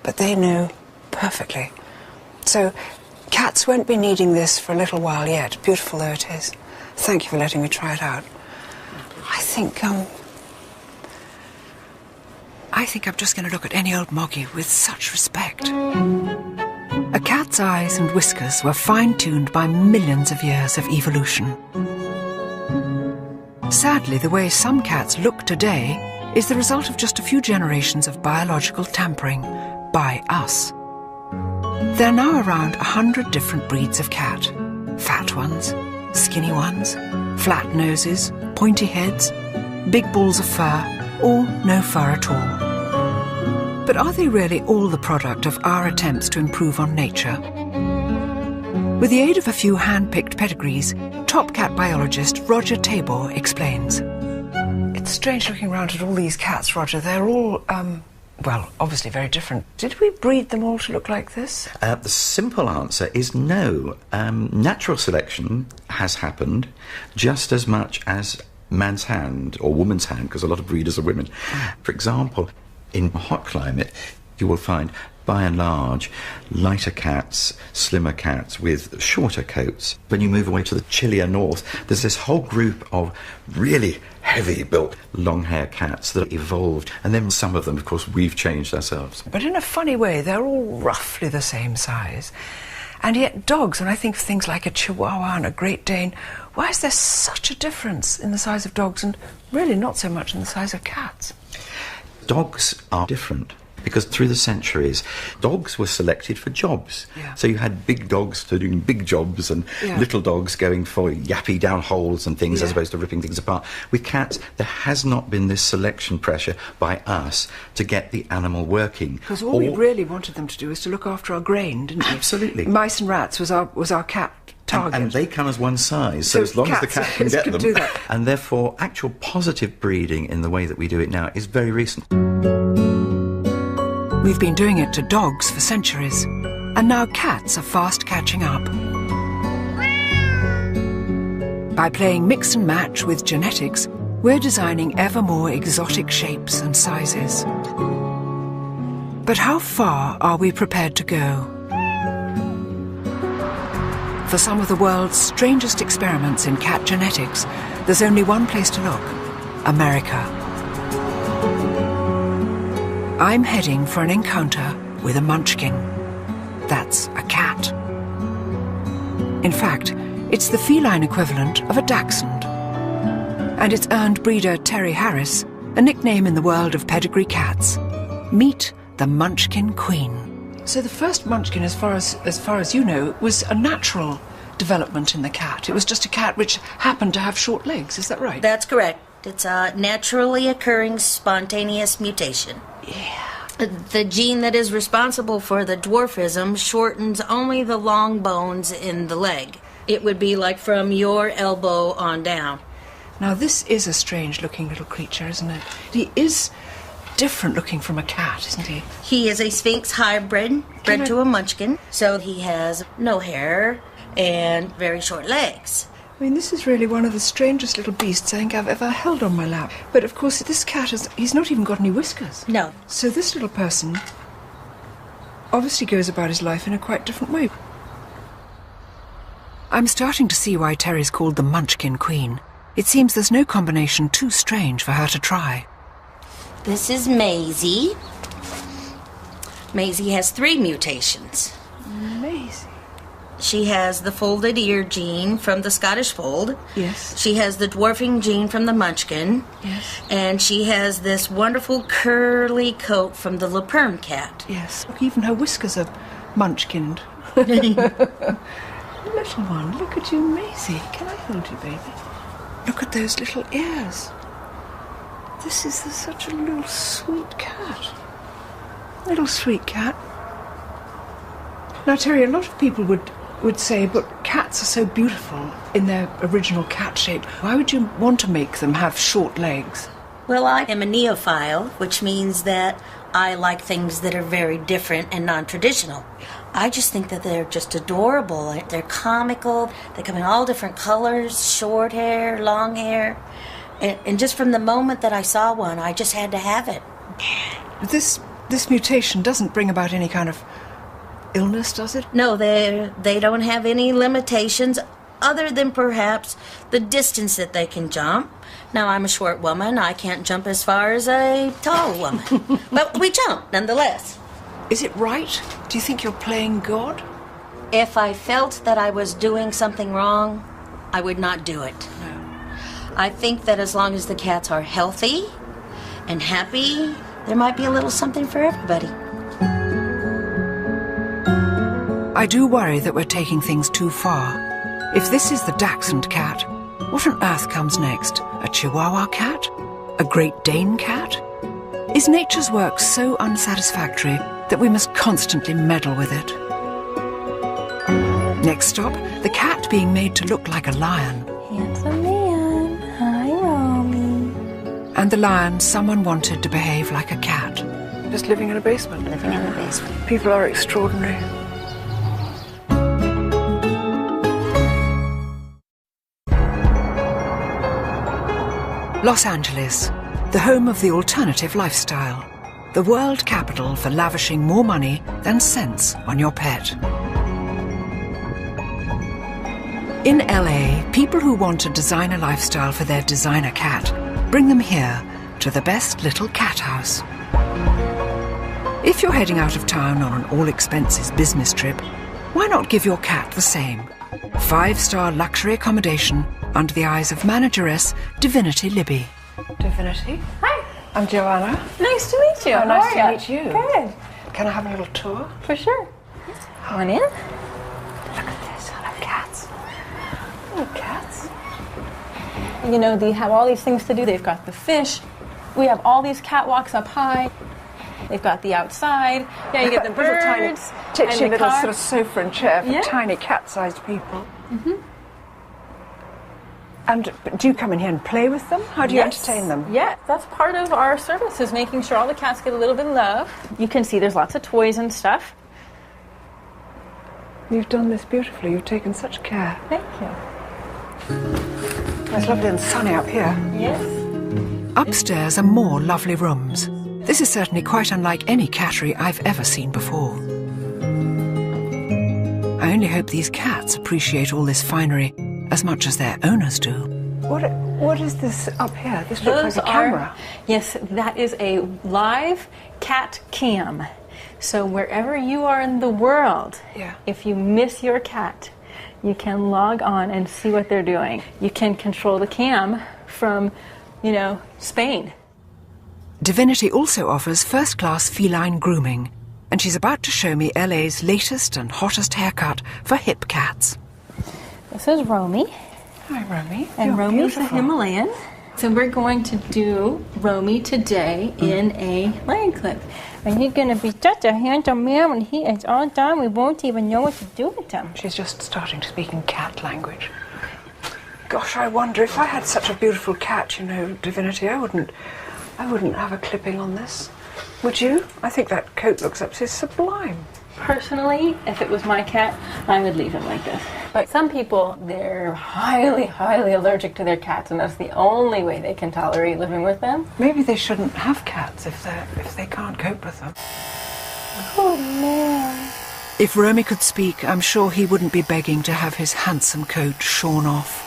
but they know perfectly. So cats won't be needing this for a little while yet, beautiful though it is. Thank you for letting me try it out. I think I'm just going to look at any old moggy with such respect. A cat's eyes and whiskers were fine-tuned by millions of years of evolution. Sadly, the way some cats look today is the result of just a few generations of biological tampering by us. There are now around 100 different breeds of cat. Fat ones, skinny ones, flat noses, pointy heads, big balls of fur, or no fur at all. But are they really all the product of our attempts to improve on nature? With the aid of a few hand-picked pedigrees, top cat biologist Roger Tabor explains. It's strange looking around at all these cats, Roger. They're all, well, obviously very different. Did we breed them all to look like this? The simple answer is no. Natural selection has happened just as much as man's hand or woman's hand, because a lot of breeders are women. For example, in a hot climate, you will find, by and large, lighter cats, slimmer cats with shorter coats. When you move away to the chillier north, there's this whole group of really heavy-built, long-haired cats that evolved, and then some of them, of course, we've changed ourselves. But in a funny way, they're all roughly the same size. And yet dogs, when I think of things like a Chihuahua and a Great Dane, why is there such a difference in the size of dogs and really not so much in the size of cats? Dogs are different because through the centuries, dogs were selected for jobs. Yeah. So you had big dogs doing big jobs and little dogs going for yappy down holes and things as opposed to ripping things apart. With cats, there has not been this selection pressure by us to get the animal working. Because all we really wanted them to do was to look after our grain, didn't we? Absolutely. Mice and rats was our cat target. And they come as one size, so as long as the cat can get them. Do that. And therefore, actual positive breeding in the way that we do it now is very recent. We've been doing it to dogs for centuries, and now cats are fast catching up. By playing mix and match with genetics, we're designing ever more exotic shapes and sizes. But how far are we prepared to go? For some of the world's strangest experiments in cat genetics, there's only one place to look: America. I'm heading for an encounter with a munchkin. That's a cat. In fact, it's the feline equivalent of a dachshund. And it's earned breeder Terry Harris a nickname in the world of pedigree cats. Meet the Munchkin Queen. So the first munchkin, as far as you know, was a natural development in the cat. It was just a cat which happened to have short legs, is that right? That's correct. It's a naturally occurring spontaneous mutation. Yeah. The gene that is responsible for the dwarfism shortens only the long bones in the leg. It would be like from your elbow on down. Now this is a strange looking little creature, isn't it? He is different looking from a cat, isn't he? He is a Sphinx hybrid, bred to a munchkin, so he has no hair and very short legs. I mean, this is really one of the strangest little beasts I think I've ever held on my lap. But of course, this cat he's not even got any whiskers. No. So this little person obviously goes about his life in a quite different way. I'm starting to see why Terry's called the Munchkin Queen. It seems there's no combination too strange for her to try. This is Maisie. Maisie has 3 mutations. Maisie? She has the folded ear gene from the Scottish Fold. Yes. She has the dwarfing gene from the Munchkin. Yes. And she has this wonderful curly coat from the Le Perm cat. Yes. Look, even her whiskers are munchkined. Little one, look at you, Maisie. Can I hold you, baby? Look at those little ears. This is such a little sweet cat. Little sweet cat. Now, Terry, a lot of people would say, but cats are so beautiful in their original cat shape. Why would you want to make them have short legs? Well, I am a neophile, which means that I like things that are very different and non-traditional. I just think that they're just adorable. They're comical. They come in all different colors, short hair, long hair. And just from the moment that I saw one, I just had to have it. This mutation doesn't bring about any kind of illness, does it? No, they don't have any limitations other than perhaps the distance that they can jump. Now, I'm a short woman. I can't jump as far as a tall woman. But we jump, nonetheless. Is it right? Do you think you're playing God? If I felt that I was doing something wrong, I would not do it. No. I think that as long as the cats are healthy and happy, there might be a little something for everybody. I do worry that we're taking things too far. If this is the Dachshund cat, what on earth comes next? A Chihuahua cat? A Great Dane cat? Is nature's work so unsatisfactory that we must constantly meddle with it? Next stop, the cat being made to look like a lion. Handsome man. Hi, Romy. And the lion someone wanted to behave like a cat. Just living in a basement. Living in a basement. People are extraordinary. Los Angeles, the home of the alternative lifestyle. The world capital for lavishing more money than sense on your pet. In LA, people who want a designer lifestyle for their designer cat bring them here to the best little cat house. If you're heading out of town on an all-expenses business trip, why not give your cat the same? 5-star luxury accommodation under the eyes of manageress Divinity Libby. Divinity? Hi. I'm Joanna. Nice to meet you. Oh, How nice are to ya? meet you. Good. Can I have a little tour? For sure. Come on in. Look at this. I love cats. Oh, cats. You know, they have all these things to do. They've got the fish. We have all these catwalks up high. They've got the outside. Yeah, you get the birds. Little tiny, titsy and the little car. sort of sofa and chair for Yeah. tiny cat-sized people. Mm-hmm. And do you come in here and play with them? How do you Yes. entertain them? Yeah, that's part of our service, is making sure all the cats get a little bit of love. You can see there's lots of toys and stuff. You've done this beautifully. You've taken such care. Thank you. It's lovely and sunny up here. Yes. Upstairs are more lovely rooms. This is certainly quite unlike any cattery I've ever seen before. I only hope these cats appreciate all this finery as much as their owners do. What is this up here? This looks Those like a camera. Yes, that is a live cat cam. So wherever you are in the world, if you miss your cat, you can log on and see what they're doing. You can control the cam from, Spain. Divinity also offers first-class feline grooming, and she's about to show me LA's latest and hottest haircut for hip cats. This is Romy. Hi, Romy. And You're Romy's a beautiful. Himalayan. So we're going to do Romy today in a lion clip. And he's going to be such a handsome man when he is all done. We won't even know what to do with him. She's just starting to speak in cat language. Gosh, I wonder if I had such a beautiful cat, Divinity, I wouldn't have a clipping on this. Would you? I think that coat looks absolutely sublime. Personally, if it was my cat, I would leave him like this. But some people, they're highly, highly allergic to their cats, and that's the only way they can tolerate living with them. Maybe they shouldn't have cats if they can't cope with them. Oh, man. If Romy could speak, I'm sure he wouldn't be begging to have his handsome coat shorn off.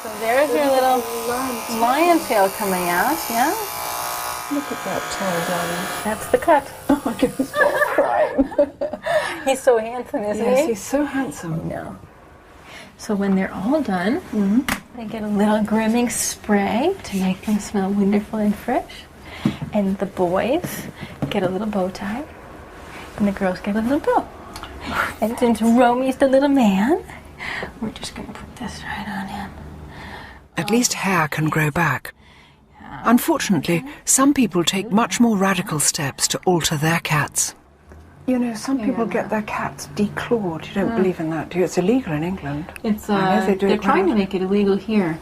So there's your little lion tail coming out, yeah? Look at that tail, darling. That's the cut. Oh my goodness, stop crying. He's so handsome, isn't he? Yes, he's so handsome. No. So when they're all done, they get a little grooming spray to make them smell wonderful and fresh. And the boys get a little bow tie, and the girls get a little bow. And since Romy's the little man, we're just going to put this right on him. At least hair can grow back. Unfortunately, some people take much more radical steps to alter their cats. You know, some people get their cats declawed. You don't believe in that, do you? It's illegal in England. It's they're trying to make it illegal here.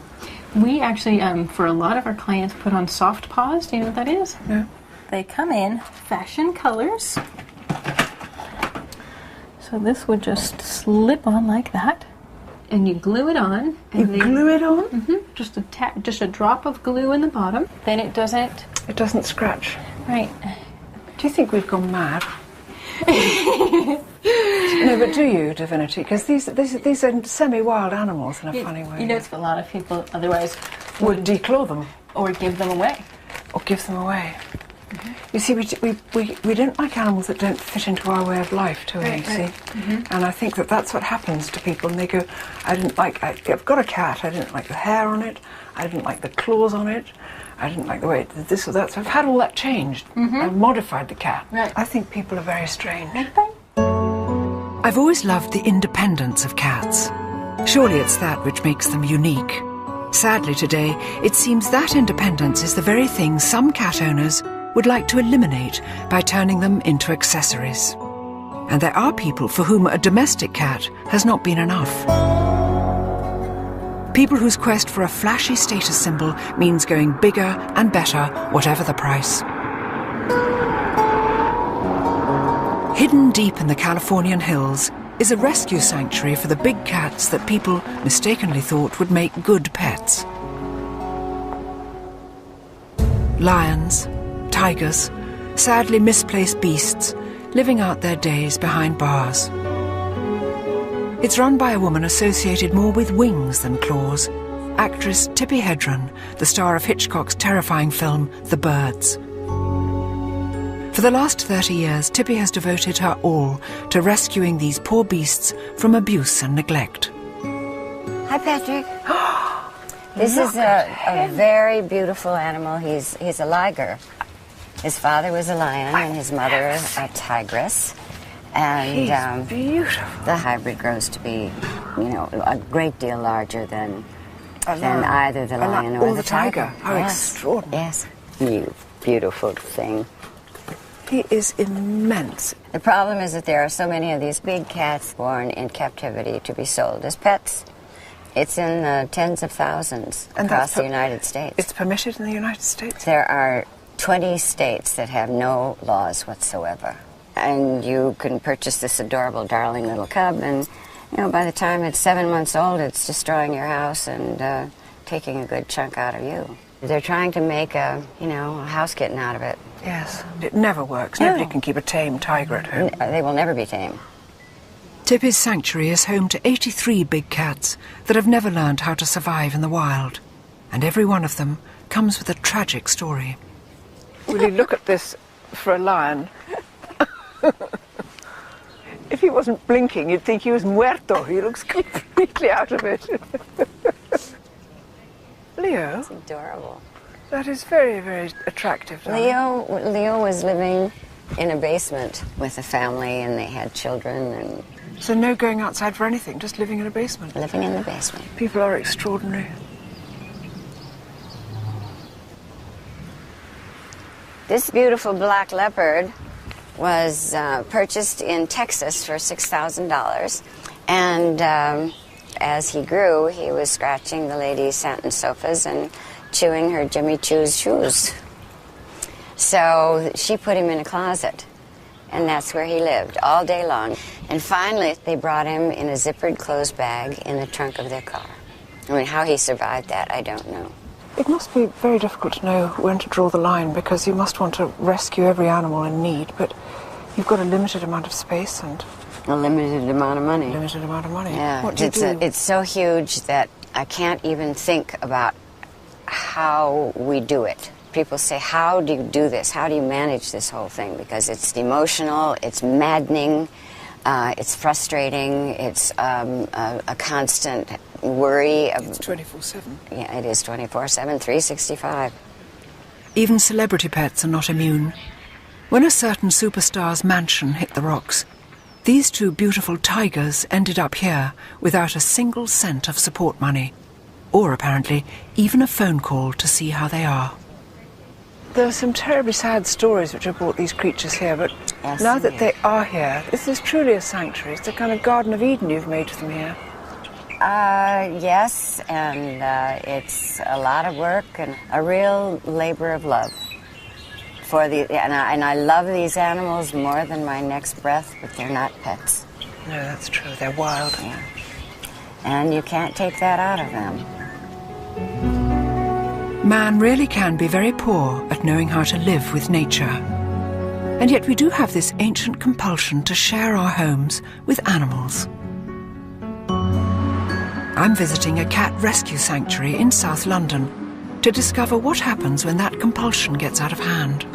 We actually, for a lot of our clients, put on soft paws. Do you know what that is? No. They come in fashion colors. So this would just slip on like that, and you glue it on. And you glue it on? Mm-hmm. Just a drop of glue in the bottom. Then it doesn't. It doesn't scratch. Right. Do you think we've gone mad? No, but do you, Divinity? Because these are semi-wild animals in a funny way. You know, it's a lot of people otherwise would declaw them or give them away. Or give them away. You see, we don't like animals that don't fit into our way of life, do we? Right. See, and I think that's what happens to people, and they go, I've got a cat. I didn't like the hair on it. I didn't like the claws on it. I didn't like the way it did this or that. So I've had all that changed. I've modified the cat. Right. I think people are very strange. I've always loved the independence of cats. Surely it's that which makes them unique. Sadly today, it seems that independence is the very thing some cat owners would like to eliminate by turning them into accessories. And there are people for whom a domestic cat has not been enough. People whose quest for a flashy status symbol means going bigger and better, whatever the price. Hidden deep in the Californian hills is a rescue sanctuary for the big cats that people mistakenly thought would make good pets. Lions, tigers, sadly misplaced beasts living out their days behind bars. It's run by a woman associated more with wings than claws, actress Tippi Hedren, the star of Hitchcock's terrifying film The Birds. For the last 30 years, Tippi has devoted her all to rescuing these poor beasts from abuse and neglect. Hi, Patrick. This is a very beautiful animal. He's a liger. His father was a lion and his mother a tigress. And beautiful. The hybrid grows to be, a great deal larger than either the lion or the tiger. How extraordinary. Yes. You beautiful thing. He is immense. The problem is that there are so many of these big cats born in captivity to be sold as pets. It's in the tens of thousands across the United States. It's permitted in the United States? There are 20 states that have no laws whatsoever. And you can purchase this adorable, darling little cub, and, by the time it's 7 months old, it's destroying your house and taking a good chunk out of you. They're trying to make a house kitten out of it. Yes, it never works. Nobody can keep a tame tiger at home. They will never be tame. Tippi's sanctuary is home to 83 big cats that have never learned how to survive in the wild. And every one of them comes with a tragic story. Will you look at this for a lion? If he wasn't blinking, you'd think he was muerto. He looks completely out of it. Leo? It's adorable. That is very, very attractive. Leo was living in a basement with a family, and they had children. And so no going outside for anything, just living in a basement? Living in the basement. People are extraordinary. This beautiful black leopard was purchased in Texas for $6,000. And as he grew, he was scratching the ladies' satin sofas and chewing her Jimmy Choo's shoes. So she put him in a closet, and that's where he lived all day long. And finally, they brought him in a zippered clothes bag in the trunk of their car. I mean, how he survived that, I don't know. It must be very difficult to know when to draw the line, because you must want to rescue every animal in need, but you've got a limited amount of space and a limited amount of money. Limited amount of money. Yeah, what do you do? It's so huge that I can't even think about how we do it. People say, how do you do this? How do you manage this whole thing? Because it's emotional, it's maddening, it's frustrating, it's a constant worry. It's 24/7. Yeah, it is 24/7, 365. Even celebrity pets are not immune. When a certain superstar's mansion hit the rocks, These two beautiful tigers ended up here without a single cent of support money, or apparently even a phone call to see how they are. There are some terribly sad stories which have brought these creatures here, but Yes, now that indeed. they are here, this is truly a sanctuary. It's a kind of Garden of Eden you've made for them here. Yes, and it's a lot of work and a real labor of love. And I love these animals more than my next breath, but they're not pets. No, that's true. They're wild. Yeah. And you can't take that out of them. Man really can be very poor at knowing how to live with nature. And yet we do have this ancient compulsion to share our homes with animals. I'm visiting a cat rescue sanctuary in South London to discover what happens when that compulsion gets out of hand.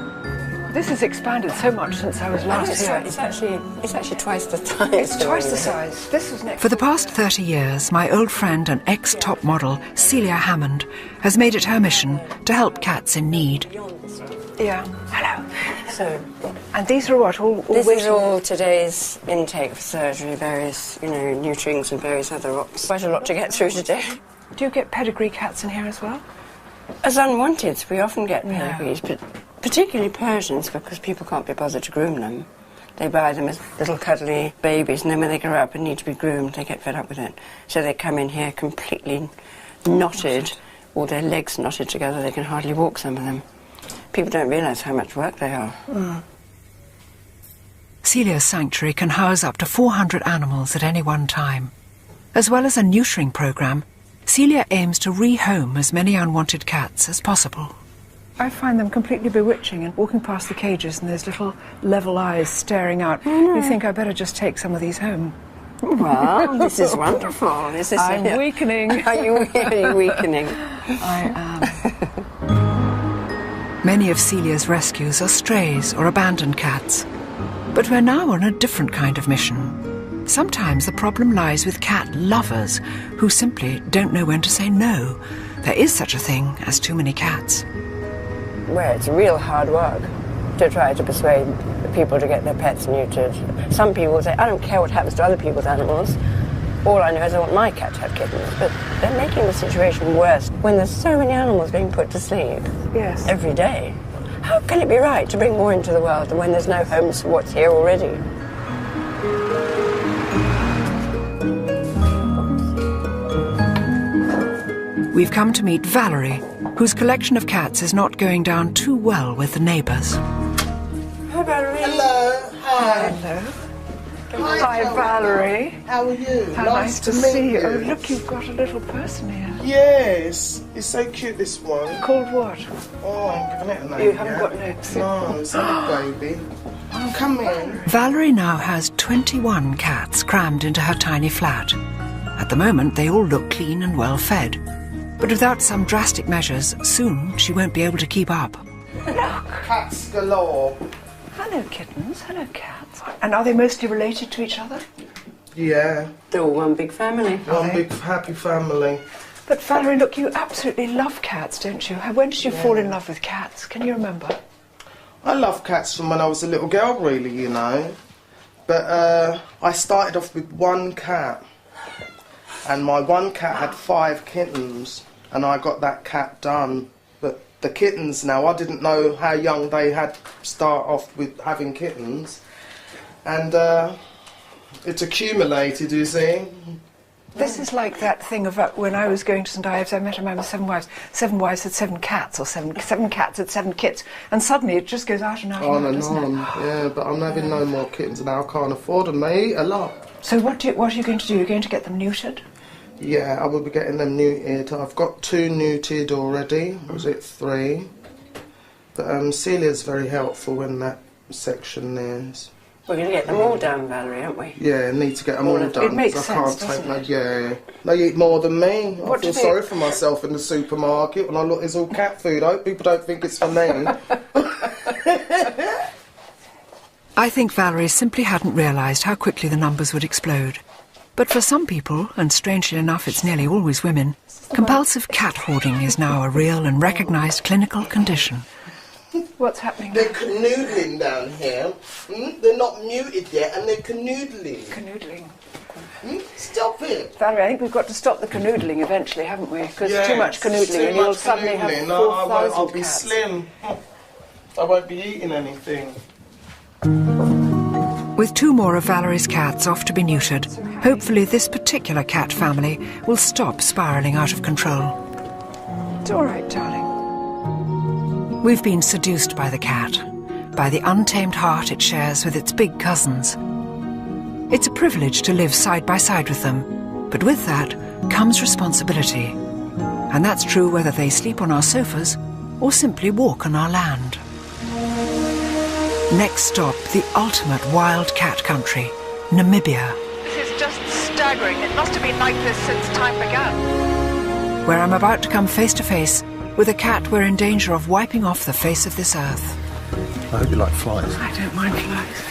This has expanded so much since I was last here. It's actually twice the size. It's twice the size. This was next. For the past 30 years, my old friend and ex-top model, Celia Hammond, has made it her mission to help cats in need. Yeah. Hello. So, and these are what? All This is waiting- all today's intake for surgery, various, nutrients and various other rocks. Quite a lot to get through today. Do you get pedigree cats in here as well? As unwanted, we often get pedigrees, but particularly Persians, because people can't be bothered to groom them. They buy them as little cuddly babies, and then when they grow up and need to be groomed, they get fed up with it. So they come in here completely knotted, or their legs knotted together. They can hardly walk, some of them. People don't realise how much work they are. Celia's sanctuary can house up to 400 animals at any one time. As well as a neutering program, Celia aims to rehome as many unwanted cats as possible. I find them completely bewitching, and walking past the cages and those little level eyes staring out, you think I better just take some of these home. Well, this is wonderful. I'm weakening. Are you weakening? I am. Many of Celia's rescues are strays or abandoned cats. But we're now on a different kind of mission. Sometimes the problem lies with cat lovers who simply don't know when to say no. There is such a thing as too many cats. Well, it's real hard work to try to persuade people to get their pets neutered. Some people say, I don't care what happens to other people's animals. All I know is I want my cat to have kittens. But they're making the situation worse when there's so many animals being put to sleep every day. How can it be right to bring more into the world when there's no homes for what's here already? We've come to meet Valerie, whose collection of cats is not going down too well with the neighbours. Hi, Valerie. Hello. Hi. Hello. Hi, Valerie. How are you? How nice to see you. Oh, look, you've got a little person here. Yes. It's so cute, this one. Called what? Oh, I'm giving it a name. You haven't got names. No, it's a baby. Oh, come in. Valerie now has 21 cats crammed into her tiny flat. At the moment, they all look clean and well fed. But without some drastic measures, soon she won't be able to keep up. Look. Cats galore. Hello, kittens. Hello, cats. And are they mostly related to each other? Yeah. They're all one big family. One big happy family. But Valerie, look, you absolutely love cats, don't you? When did you fall in love with cats? Can you remember? I love cats from when I was a little girl, really, But I started off with one cat. And my one cat had 5 kittens, and I got that cat done. But the kittens now, I didn't know how young they had start off with having kittens. And it's accumulated, you see. This is like that thing of when I was going to St Ives, I met a man with 7 wives. 7 wives had 7 cats, or seven cats had 7 kits. And suddenly it just goes out and out On and out, and doesn't on, yeah, but I'm having no more kittens now. I can't afford them. They eat a lot. So what are you going to do? You're going to get them neutered? Yeah, I will be getting them neutered. I've got 2 neutered already. Was it 3? But Celia's very helpful in that section there. We're going to get them all done, Valerie, aren't we? Yeah, need to get them all done. It makes I sense, can't take doesn't Yeah, they eat more than me. I What feel do they- sorry for myself in the supermarket when I look. It's all cat food. I hope people don't think it's for me. I think Valerie simply hadn't realised how quickly the numbers would explode. But for some people, and strangely enough it's nearly always women, compulsive cat hoarding is now a real and recognised clinical condition. What's happening? They're canoodling down here. They're not muted yet, and they're canoodling. Canoodling. Stop it. Valerie, I think we've got to stop the canoodling eventually, haven't we? Because Yes, too much canoodling and you'll suddenly have 4,000 No, I won't. I'll be cats. slim. I won't be eating anything. With 2 more of Valerie's cats off to be neutered, hopefully this particular cat family will stop spiralling out of control. It's all right, darling. We've been seduced by the cat, by the untamed heart it shares with its big cousins. It's a privilege to live side by side with them, but with that comes responsibility. And that's true whether they sleep on our sofas or simply walk on our land. Next stop, the ultimate wild cat country, Namibia, This is just staggering. It must have been like this since time began. where I'm about to come face to face with a cat we're in danger of wiping off the face of this earth. I hope you like flies. I don't mind flies.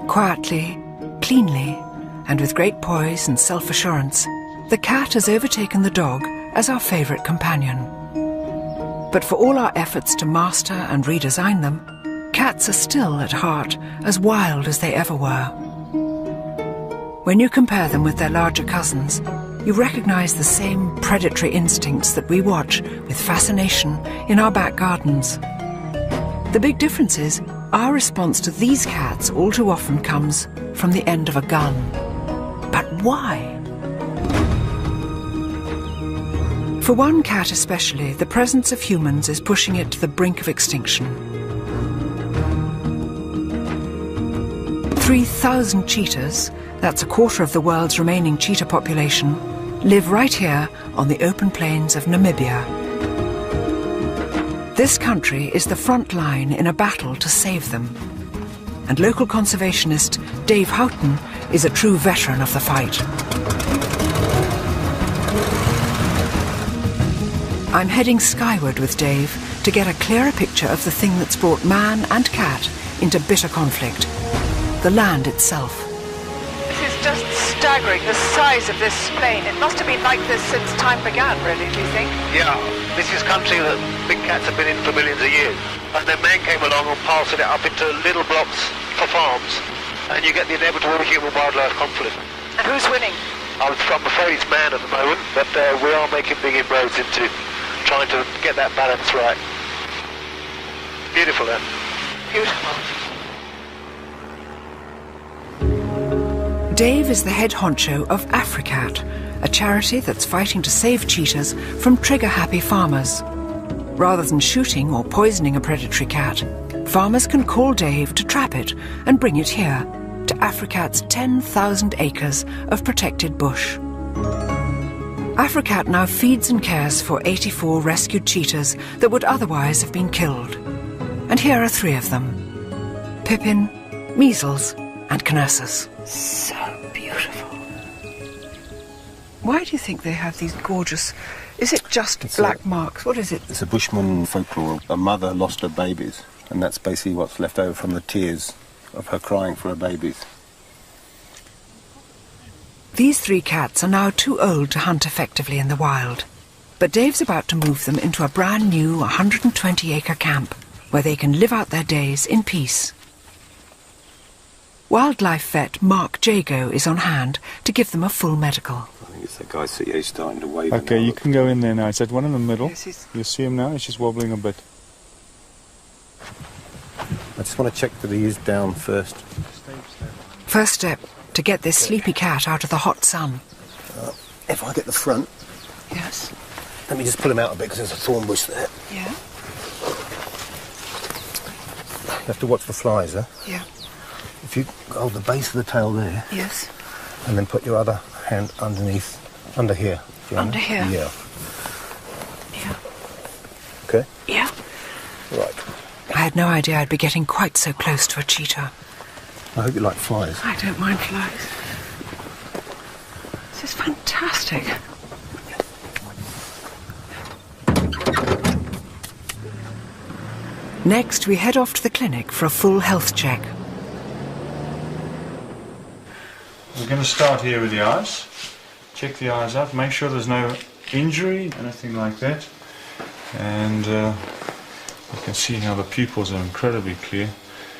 Quietly, cleanly, and with great poise and self-assurance, the cat has overtaken the dog as our favourite companion. But for all our efforts to master and redesign them, cats are still at heart as wild as they ever were. When you compare them with their larger cousins, you recognise the same predatory instincts that we watch with fascination in our back gardens. The big difference is our response to these cats all too often comes from the end of a gun. But why? For one cat especially, the presence of humans is pushing it to the brink of extinction. 3,000 cheetahs, that's a quarter of the world's remaining cheetah population, live right here on the open plains of Namibia. This country is the front line in a battle to save them. And local conservationist Dave Houghton is a true veteran of the fight. I'm heading skyward with Dave to get a clearer picture of the thing that's brought man and cat into bitter conflict, the land itself. This is just staggering, the size of this plain. It must have been like this since time began, really, do you think? Yeah, this is country that big cats have been in for millions of years. And then man came along and parceled it up into little blocks for farms. And you get the inevitable human-wildlife conflict. And who's winning? I'm afraid it's man at the moment, but we are making big inroads into trying to get that balance right. Beautiful, eh? Beautiful. Dave is the head honcho of Africat, a charity that's fighting to save cheetahs from trigger-happy farmers. Rather than shooting or poisoning a predatory cat, farmers can call Dave to trap it and bring it here, to Africat's 10,000 acres of protected bush. Africat now feeds and cares for 84 rescued cheetahs that would otherwise have been killed. And here are 3 of them: Pippin, Measles, and Knessus. So beautiful. Why do you think they have these gorgeous... Is it just black marks? What is it? It's a Bushman folklore. A mother lost her babies, and that's basically what's left over from the tears of her crying for her babies. These 3 cats are now too old to hunt effectively in the wild, but Dave's about to move them into a brand new 120-acre camp where they can live out their days in peace. Wildlife vet Mark Jago is on hand to give them a full medical. I think it's that guy CA starting to wave. Okay, you can go in there now. It's that one in the middle. Yes, you see him now? He's just wobbling a bit. I just want to check that he is down first. First step, to get this sleepy cat out of the hot sun. If I get the front... Yes. Let me just pull him out a bit because there's a thorn bush there. Yeah? You have to watch the flies, huh? Yeah. If you hold the base of the tail there... Yes. And then put your other hand underneath, under here. Fiona. Under here? Yeah. Yeah. Okay? Yeah. Right. I had no idea I'd be getting quite so close to a cheetah. I hope you like flies. I don't mind flies. This is fantastic. Next, we head off to the clinic for a full health check. We're going to start here with the eyes. check the eyes out, make sure there's no injury, anything like that. And you can see how the pupils are incredibly clear.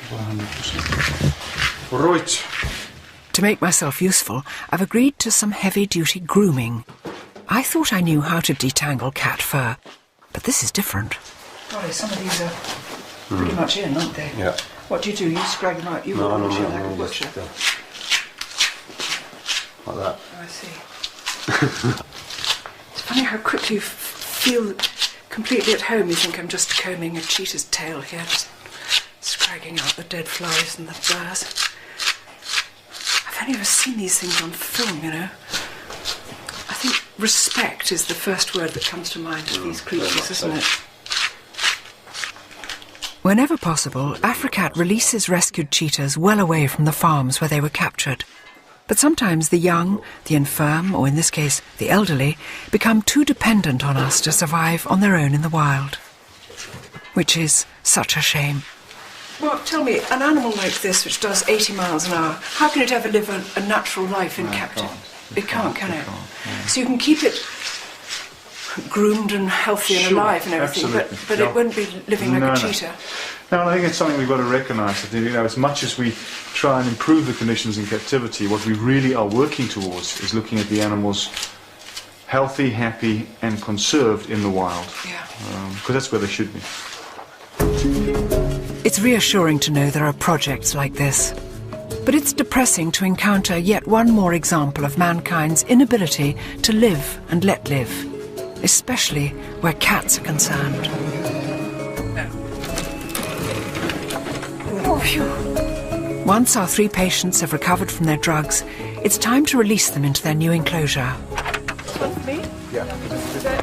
100%. Right. To make myself useful, I've agreed to some heavy-duty grooming. I thought I knew how to detangle cat fur, but this is different. Golly, some of these are pretty much in, aren't they? Yeah. What do? You scrag them out? You No, walk no, like no, a no, butcher. Like that. Oh, I see. It's funny how quickly you feel completely at home. You think I'm just combing a cheetah's tail here, just scragging out the dead flies and the burrs. I've only ever seen these things on film, you know. I think respect is the first word that comes to mind for these creatures, isn't it? Whenever possible, Africat releases rescued cheetahs well away from the farms where they were captured. But sometimes the young, the infirm, or in this case, the elderly, become too dependent on us to survive on their own in the wild. Which is such a shame. Well, tell me, an animal like this, which does 80 miles an hour, how can it ever live a natural life in captivity? It can't, can it? So you can keep it groomed and healthy and alive and everything, but it wouldn't be living like a cheetah. No, I think it's something we've got to recognise. That, you know, as much as we try and improve the conditions in captivity, what we really are working towards is looking at the animals healthy, happy, and conserved in the wild. Yeah. Because that's where they should be. It's reassuring to know there are projects like this. But it's depressing to encounter yet one more example of mankind's inability to live and let live, especially where cats are concerned. Oh, phew. Once our 3 patients have recovered from their drugs, it's time to release them into their new enclosure. One for me? Yeah.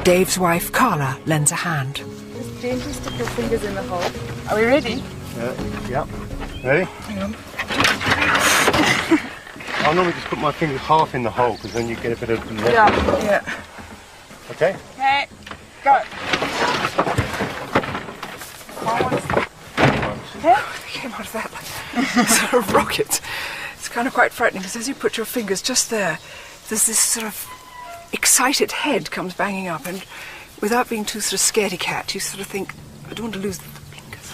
Dave's wife, Carla, lends a hand. Just gently stick your fingers in the hole. Are we ready? Yeah. Ready? Hang on. I normally just put my fingers half in the hole because then you get a bit of... Yeah. Okay? Okay, go. They came out of that like sort of rocket. It's kind of quite frightening because as you put your fingers just there, there's this sort of excited head comes banging up, and without being too sort of scaredy cat, you sort of think, I don't want to lose the fingers.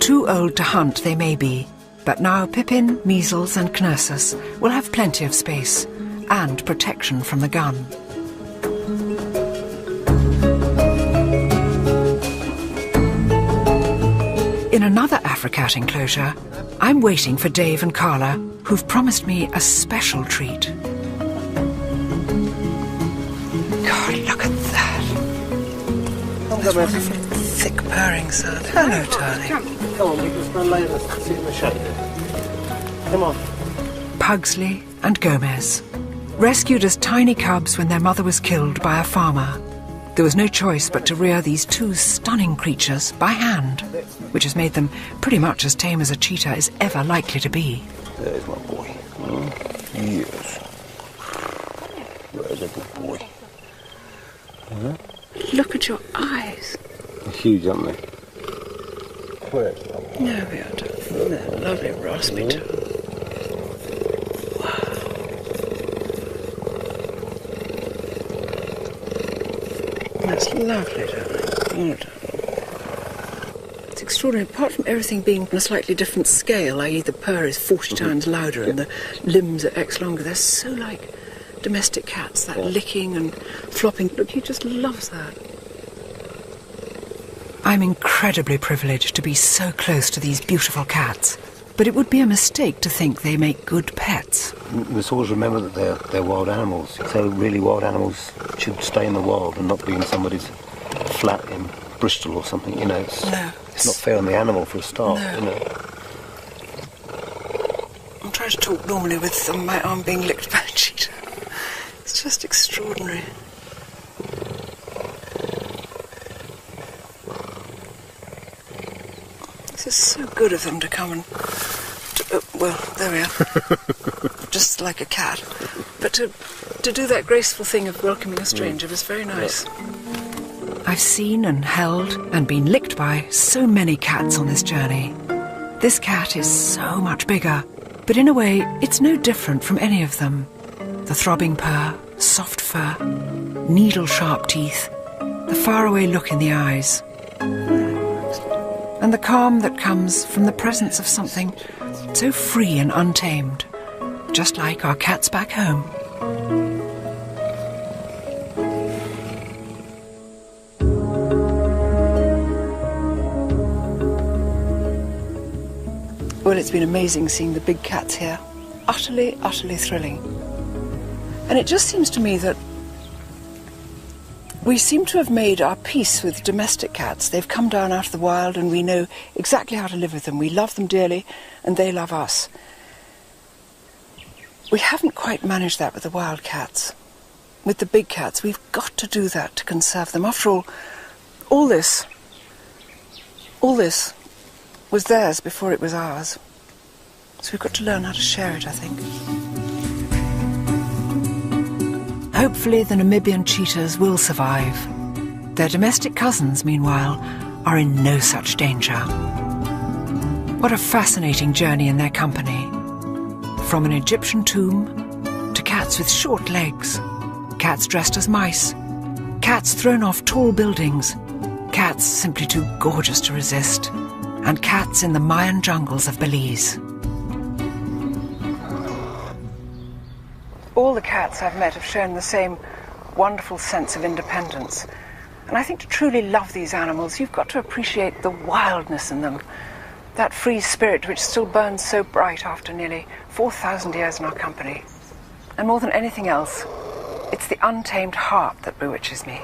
Too old to hunt they may be, but now Pippin, Measles and Knursus will have plenty of space and protection from the gun. In another Africat enclosure, I'm waiting for Dave and Carla, who've promised me a special treat. God, look at that. That's wonderful thick purring sound. Hello, darling. Come on, you can stand lay in the sit in the shade. Come on. Pugsley and Gomez, rescued as tiny cubs when their mother was killed by a farmer. There was no choice but to rear these 2 stunning creatures by hand, which has made them pretty much as tame as a cheetah is ever likely to be. There's my boy. Yes. There's a good boy. Huh? Look at your eyes. They're huge, aren't they? Where's my boy? No, we are that lovely raspy tail. That's lovely, darling. It's extraordinary. Apart from everything being on a slightly different scale, i.e. the purr is 40 times louder and the limbs are X longer, they're so like domestic cats, that licking and flopping. Look, he just loves that. I'm incredibly privileged to be so close to these beautiful cats, but it would be a mistake to think they make good pets. We must always remember that they're wild animals. So really wild animals should stay in the wild and not be in somebody's flat in Bristol or something, you know. It's not fair on the animal for a start, you know. I'm trying to talk normally with my arm being licked by a cheetah. It's just extraordinary. This is so good of them to come and... well, there we are. Just like a cat. But to do that graceful thing of welcoming a stranger was very nice. I've seen and held and been licked by so many cats on this journey. This cat is so much bigger, But in a way, it's no different from any of them. The throbbing purr, soft fur, needle-sharp teeth, the faraway look in the eyes, and the calm that comes from the presence of something so free and untamed, just like our cats back home. Well, it's been amazing seeing the big cats here. Utterly, utterly thrilling. And it just seems to me that we seem to have made our peace with domestic cats. They've come down out of the wild and we know exactly how to live with them. We love them dearly and they love us. We haven't quite managed that with the wild cats. With the big cats, we've got to do that to conserve them. After all this was theirs before it was ours. So we've got to learn how to share it, I think. Hopefully the Namibian cheetahs will survive. Their domestic cousins, meanwhile, are in no such danger. What a fascinating journey in their company. From an Egyptian tomb to cats with short legs, cats dressed as mice, cats thrown off tall buildings, cats simply too gorgeous to resist, and cats in the Mayan jungles of Belize. All the cats I've met have shown the same wonderful sense of independence. And I think to truly love these animals, you've got to appreciate the wildness in them. That free spirit which still burns so bright after nearly 4,000 years in our company. And more than anything else, it's the untamed heart that bewitches me.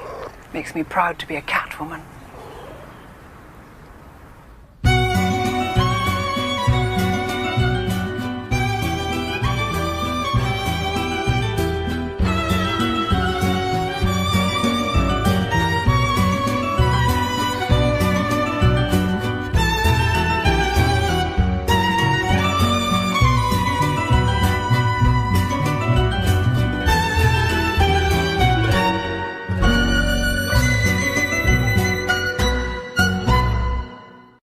Makes me proud to be a cat woman.